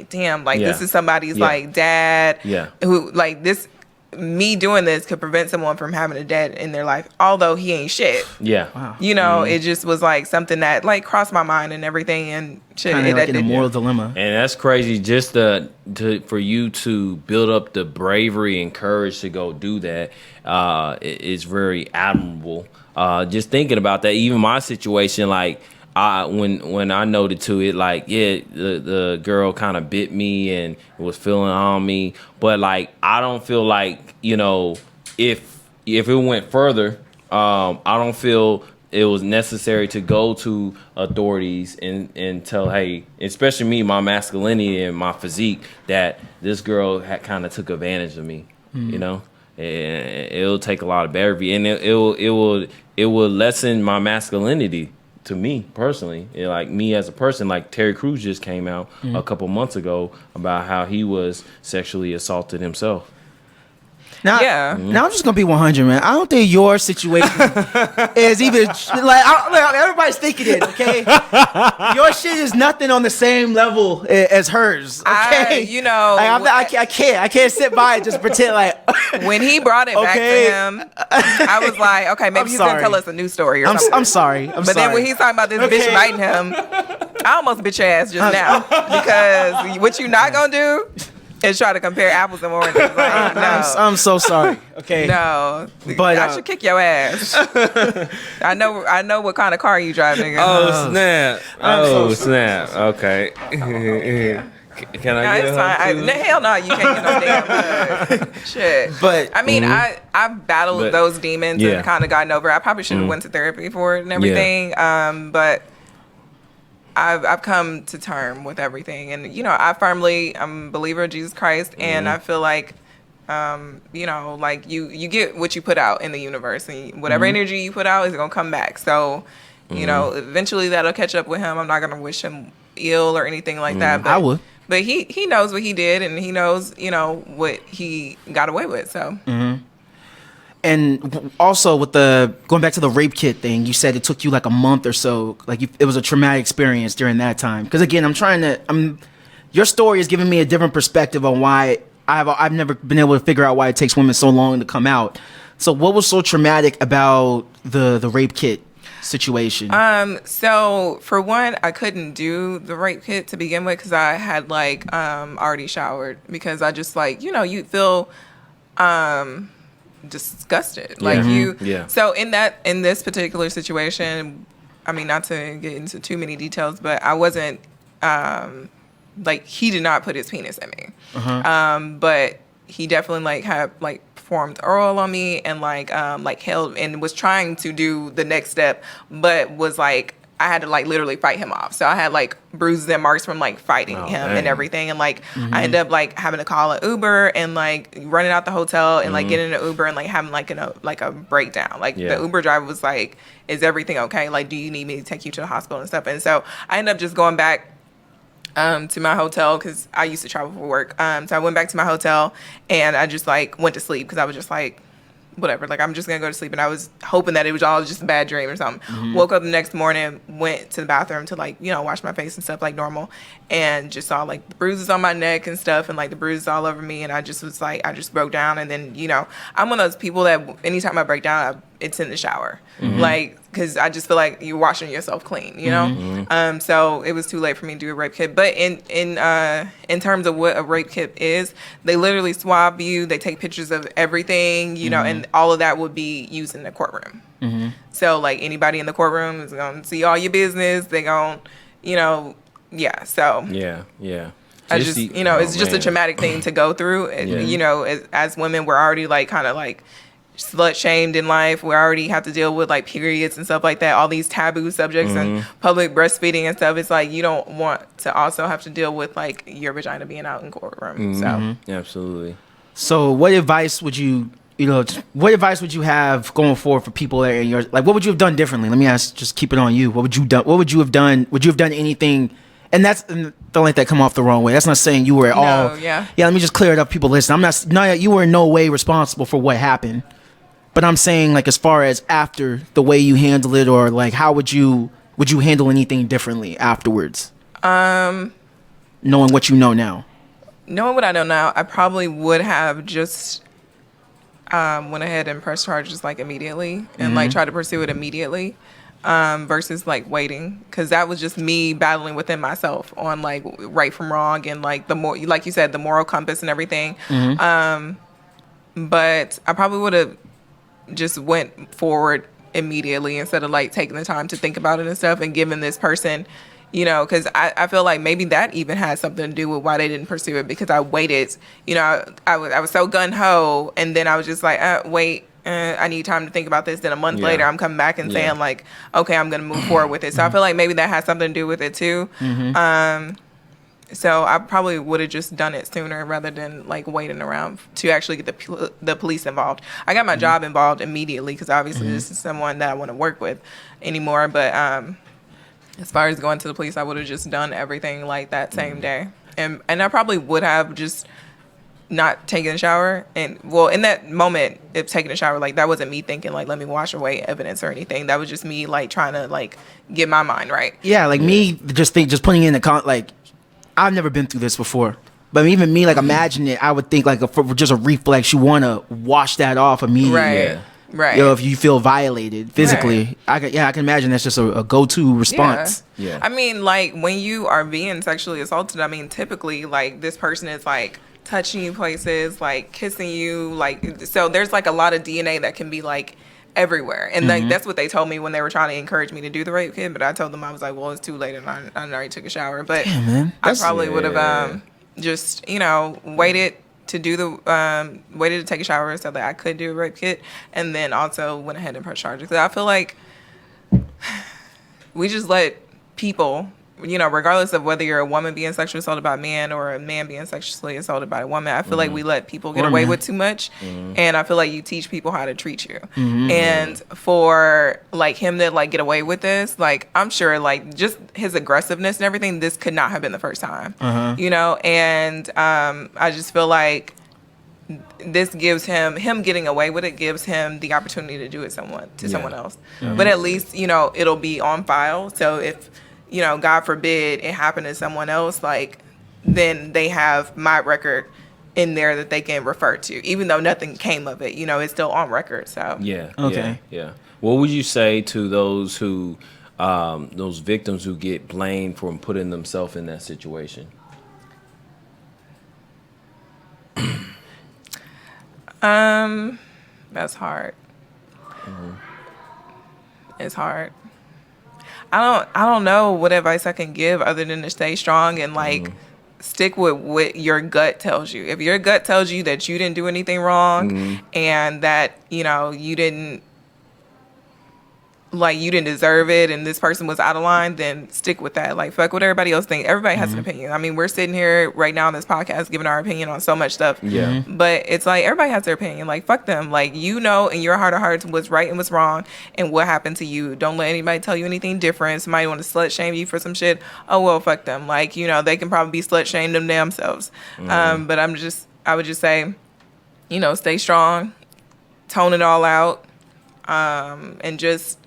damn, this is somebody's dad who this. Me doing this could prevent someone from having a dad in their life, although he ain't shit. Yeah. Wow. You know, it just was something that crossed my mind and everything, and shit. Kind of in a moral dilemma. And that's crazy. Just for you to build up the bravery and courage to go do that is very admirable. Just thinking about that, even my situation, when I noted to it, the girl kind of bit me and was feeling on me, but I don't feel you know, if it went further, I don't feel it was necessary to go to authorities and tell, hey, especially me, my masculinity and my physique, that this girl had kind of took advantage of me, you know. And it'll take a lot of bravery, and it will lessen my masculinity. To me personally, me as a person, Terry Crews just came out a couple months ago about how he was sexually assaulted himself. Now, now I'm just gonna be 100, man. I don't think your situation is even everybody's thinking it. Okay, your shit is nothing on the same level as hers. Okay, I can't sit by and just pretend when he brought it back to him, I was like, okay, maybe he's gonna tell us a new story or something. I'm sorry. But then when he's talking about this bitch biting him, I almost bitch ass just now because what you not gonna do is try to compare apples and oranges. No. I'm so sorry. Okay. No, but I should kick your ass. I know what kind of car you drive, nigga. Oh snap! Snap! Okay. Can I get fine. Hell no, you can't get no damn shit. But I mean, I've battled those demons and kind of gotten over. I probably should have went to therapy for it and everything. But I've come to term with everything, and you know, I'm a believer of Jesus Christ, and I feel you get what you put out in the universe, and whatever energy you put out is gonna come back. So, you know, eventually that'll catch up with him. I'm not gonna wish him ill or anything like that. But, I would. But he knows what he did, and he knows, what he got away with. So. Mm-hmm. And also with going back to the rape kit thing, you said it took you like a month or so. Like it was a traumatic experience during that time. Because again, your story is giving me a different perspective on why I've never been able to figure out why it takes women so long to come out. So what was so traumatic about the rape kit situation? So for one, I couldn't do the rape kit to begin with because I had already showered, because I just you feel disgusted. So in this particular situation, I mean, not to get into too many details, but I wasn't he did not put his penis in me. But he definitely had performed oral on me and held and was trying to do the next step, but was I had to literally fight him off. So I had bruises and marks from fighting him and everything. And I ended up having to call an Uber and running out the hotel and getting an Uber and having a breakdown. The Uber driver was is everything okay? Do you need me to take you to the hospital and stuff? And so I ended up just going back to my hotel because I used to travel for work. So I went back to my hotel and I just went to sleep because I was just whatever, I'm just gonna go to sleep. And I was hoping that it was all just a bad dream or something. Woke up the next morning, went to the bathroom to wash my face and stuff normal, and just saw the bruises on my neck and stuff, and the bruises all over me. And I just was I just broke down. And then I'm one of those people that anytime I break down, it's in the shower, because I just feel like you're washing yourself clean, So it was too late for me to do a rape kit. But in terms of what a rape kit is, they literally swab you, they take pictures of everything, and all of that would be used in the courtroom. So anybody in the courtroom is gonna see all your business. They gonna, So yeah. I just, it's just a traumatic thing to go through. As women, we're already kind of slut shamed in life. We already have to deal with periods and stuff like that, all these taboo subjects and public breastfeeding and stuff. It's you don't want to also have to deal with your vagina being out in courtroom. So absolutely. So what advice would you have going forward for people that are in your what would you have done differently? Let me just keep it on you. What would you have done? Would you have done anything? And don't let that come off the wrong way. That's not saying you were at all. Yeah. Let me just clear it up. People listen. You were in no way responsible for what happened. But I'm saying as far as after the way you handle it, or how would you handle anything differently afterwards? Knowing what you know now. Knowing what I know now, I probably would have just went ahead and pressed charges immediately and try to pursue it immediately. Versus waiting, because that was just me battling within myself on right from wrong and the more, like you said, the moral compass and everything. But I probably would have just went forward immediately instead of taking the time to think about it and stuff, and giving this person, because I feel maybe that even had something to do with why they didn't pursue it, because I waited. I was so gung-ho, and then I was just wait. I need time to think about this. Then a month later, I'm coming back and saying okay, I'm going to move forward with it. So I feel maybe that has something to do with it too. So I probably would have just done it sooner rather than waiting around to actually get the police involved. I got my job involved immediately because obviously this is someone that I want to work with anymore. But as far as going to the police, I would have just done everything that same day. And I probably would have just not taking a shower. And in that moment, if taking a shower, that wasn't me thinking let me wash away evidence or anything. That was just me trying to get my mind right. Me just putting in the I've never been through this before, but even me imagine it, I would think just a reflex, you want to wash that off immediately. Right. If you feel violated physically, I can imagine that's just a go-to response. Yeah. I mean, when you are being sexually assaulted, I mean, typically this person is touching you places, kissing you, so there's a lot of DNA that can be everywhere. And that's what they told me when they were trying to encourage me to do the rape kit. But I told them, I was well, it's too late and I already took a shower. But damn, man. I probably would have just, waited to do waited to take a shower so that I could do a rape kit, and then also went ahead and press charges. Because I feel we just let people regardless of whether you're a woman being sexually assaulted by a man or a man being sexually assaulted by a woman, I feel like we let people get away with too much. And I feel like you teach people how to treat you. And for like him to like get away with this, like I'm sure like just his aggressiveness and everything, this could not have been the first time, and I just feel like this gives him getting away with it gives him the opportunity to do it someone else. But at least, it'll be on file. So if, God forbid it happened to someone else, like then they have my record in there that they can refer to, even though nothing came of it, it's still on record. So yeah. What would you say to those who those victims who get blamed for putting themselves in that situation? That's hard. It's hard. I don't know what advice I can give other than to stay strong and like stick with what your gut tells you. If your gut tells you that you didn't do anything wrong and that, you didn't deserve it and this person was out of line, then stick with that. Like, fuck what everybody else thinks. Everybody has an opinion. I mean, we're sitting here right now on this podcast giving our opinion on so much stuff. Yeah. But it's like, everybody has their opinion. Like, fuck them. Like, in your heart of hearts what's right and what's wrong and what happened to you. Don't let anybody tell you anything different. Somebody want to slut shame you for some shit. Oh, well, fuck them. Like, they can probably be slut shamed them themselves. But I would just say, stay strong, tone it all out, and just,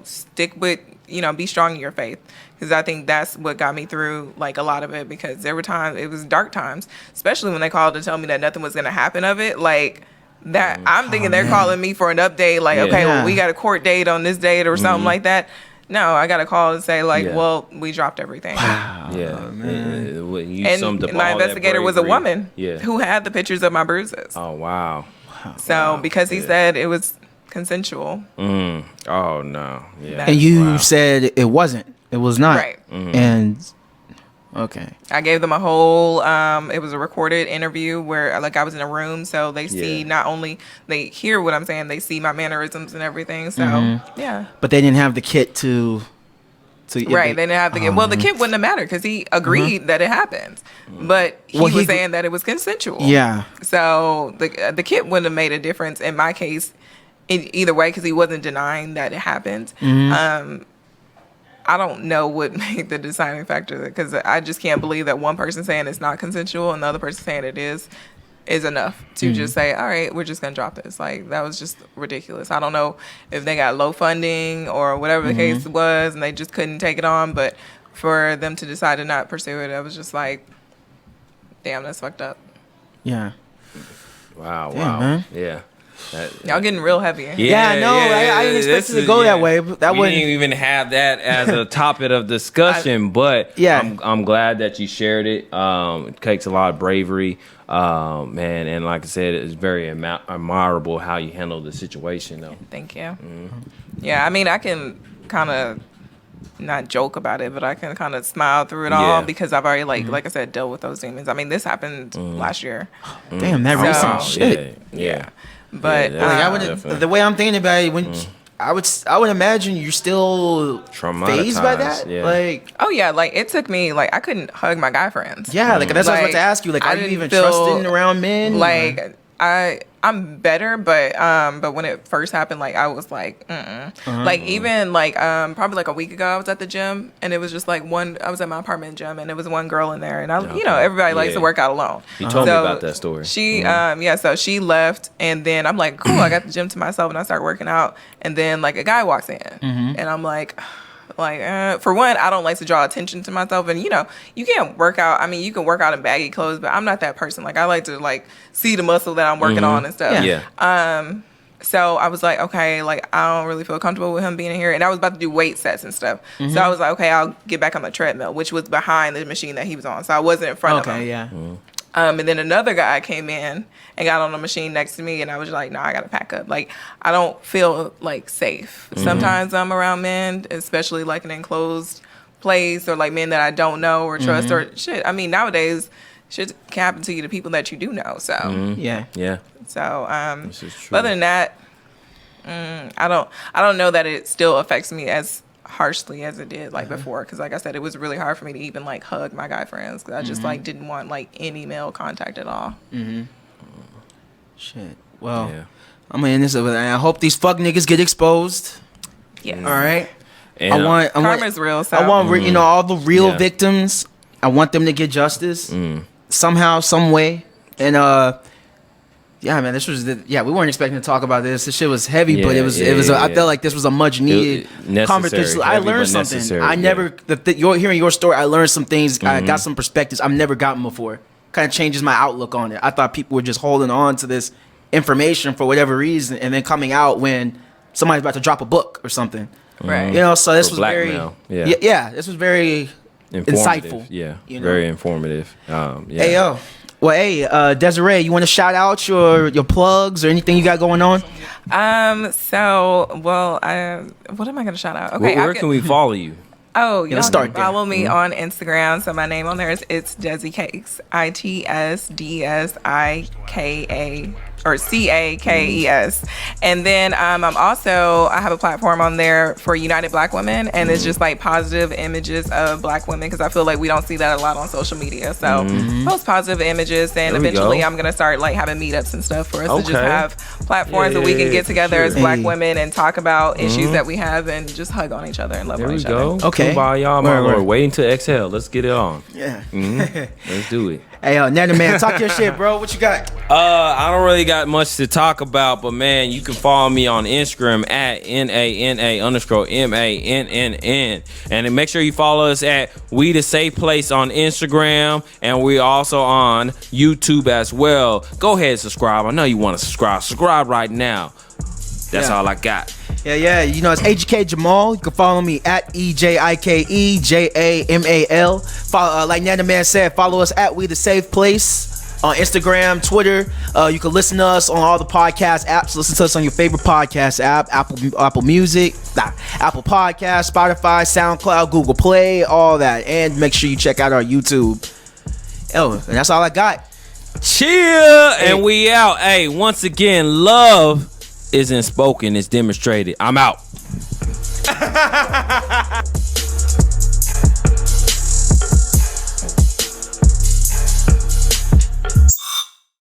stick with, be strong in your faith. Because I think that's what got me through, like, a lot of it. Because there were times, it was dark times, especially when they called to tell me that nothing was going to happen of it. Like, that, I'm thinking they're calling me for an update. Like, okay, well, we got a court date on this date or something like that. No, I got a call and say, like, well, we dropped everything. Wow. You summed up and my all investigator that was a woman who had the pictures of my bruises. Oh, wow. So, because he said it was consensual. Oh no. Yeah. And you said it wasn't. It was not. Right. And okay. I gave them a whole it was a recorded interview where like I was in a room, so they see not only they hear what I'm saying, they see my mannerisms and everything. So yeah. But they didn't have the kit to right, they didn't have the kit. Well, the kit wouldn't have mattered because he agreed that it happened, but he was saying that it was consensual. Yeah. So the kit wouldn't have made a difference in my case. Either way, because he wasn't denying that it happened. I don't know what made the deciding factor, because I just can't believe that one person saying it's not consensual and the other person saying it is enough to just say, all right, we're just gonna drop this. Like, that was just ridiculous. I don't know if they got low funding or whatever the case was and they just couldn't take it on, but for them to decide to not pursue it, I was just like, damn, that's fucked up. Yeah. Wow. Man. Yeah. Y'all getting real heavy. I know. I didn't expect it to go that way. But that we didn't even have that as a topic of discussion. But I'm glad that you shared it. It takes a lot of bravery, man. And like I said, it's very admirable how you handle the situation, though. Thank you. Yeah, I mean, I can kind of not joke about it, but I can kind of smile through it all because I've already like I said, dealt with those demons. I mean, this happened last year. Damn, that recent shit. Yeah. But the way I'm thinking about it, when I would imagine you're still fazed by that. Yeah. Like, oh yeah, like it took me I couldn't hug my guy friends. Yeah, like that's what I was about to ask you. Like, are you even trusting around men? Like, I'm better, but when it first happened, like I was like, like even like probably like a week ago, I was at the gym and it was just like I was at my apartment gym and it was one girl in there and everybody likes to work out alone. You told me about that story. She so she left and then I'm like, cool, I got the gym to myself and I start working out and then like a guy walks in and I'm like. For one, I don't like to draw attention to myself, and you can't work out. I mean, you can work out in baggy clothes, but I'm not that person. Like, I like to see the muscle that I'm working on and stuff. Yeah. So I was like, okay, like I don't really feel comfortable with him being in here, and I was about to do weight sets and stuff. So I was like, okay, I'll get back on the treadmill, which was behind the machine that he was on, so I wasn't in front of him. Okay, yeah. And then another guy came in and got on the machine next to me, and I was like, I gotta pack up. Like, I don't feel like safe. Sometimes I'm around men, especially like an enclosed place or like men that I don't know or trust or shit. I mean, nowadays shit can happen to you to people that you do know. So yeah. So this is true. other than that, I don't know that it still affects me as harshly as it did like before, because like I said, it was really hard for me to even like hug my guy friends because I just like didn't want like any male contact at all. Shit. Well, I'm gonna end this over there. I hope these fuck niggas get exposed. Yes. All right. And I want karma's real. So. I want you know, all the real victims. I want them to get justice somehow, some way. And yeah, man, this was we weren't expecting to talk about this. This shit was heavy, but it was. I felt like this was a much needed conversation. I learned something. I never. You're hearing your story. I learned some things. I got some perspectives I've never gotten before. Kind of changes my outlook on it. I thought people were just holding on to this information for whatever reason, and then coming out when somebody's about to drop a book or something. Right. You know. So this For was blackmail. very. Yeah. This was very insightful. Yeah. You know? Very informative. Hey yo. Well, hey, Desiree, you want to shout out your plugs or anything you got going on? what am I gonna shout out? Okay, Where can we follow you? Oh, y'all start can follow me on Instagram. So my name on there is Desi Cakes, ITSDSIKA or CAKES. And then I have a platform on there for United Black Women, and it's just like positive images of Black women because I feel like we don't see that a lot on social media. So post positive images, and eventually I'm gonna start like having meetups and stuff for us to just have platforms that we can get together as Black women and talk about issues that we have and just hug on each other and love on each other. Okay. Bye, y'all, my lord. Waiting to exhale. Let's get it on. Yeah. Let's do it. Hey, Nana, man, talk your shit, bro. What you got? I don't really got much to talk about, but man, you can follow me on Instagram at NANA_MANNN. And then make sure you follow us at We The Safe Place on Instagram. And we also on YouTube as well. Go ahead and subscribe. I know you want to subscribe. Subscribe right now. That's all I got. Yeah. You know, it's Ejike Jamal. You can follow me at EJIKEJAMAL. Follow, like Nana Man said, follow us at We The Safe Place on Instagram, Twitter. You can listen to us on all the podcast apps. Listen to us on your favorite podcast app, Apple Music, Apple Podcasts, Spotify, SoundCloud, Google Play, all that. And make sure you check out our YouTube. Oh, and that's all I got. Chill, and we out. Hey, once again, love isn't spoken, it's demonstrated. I'm out.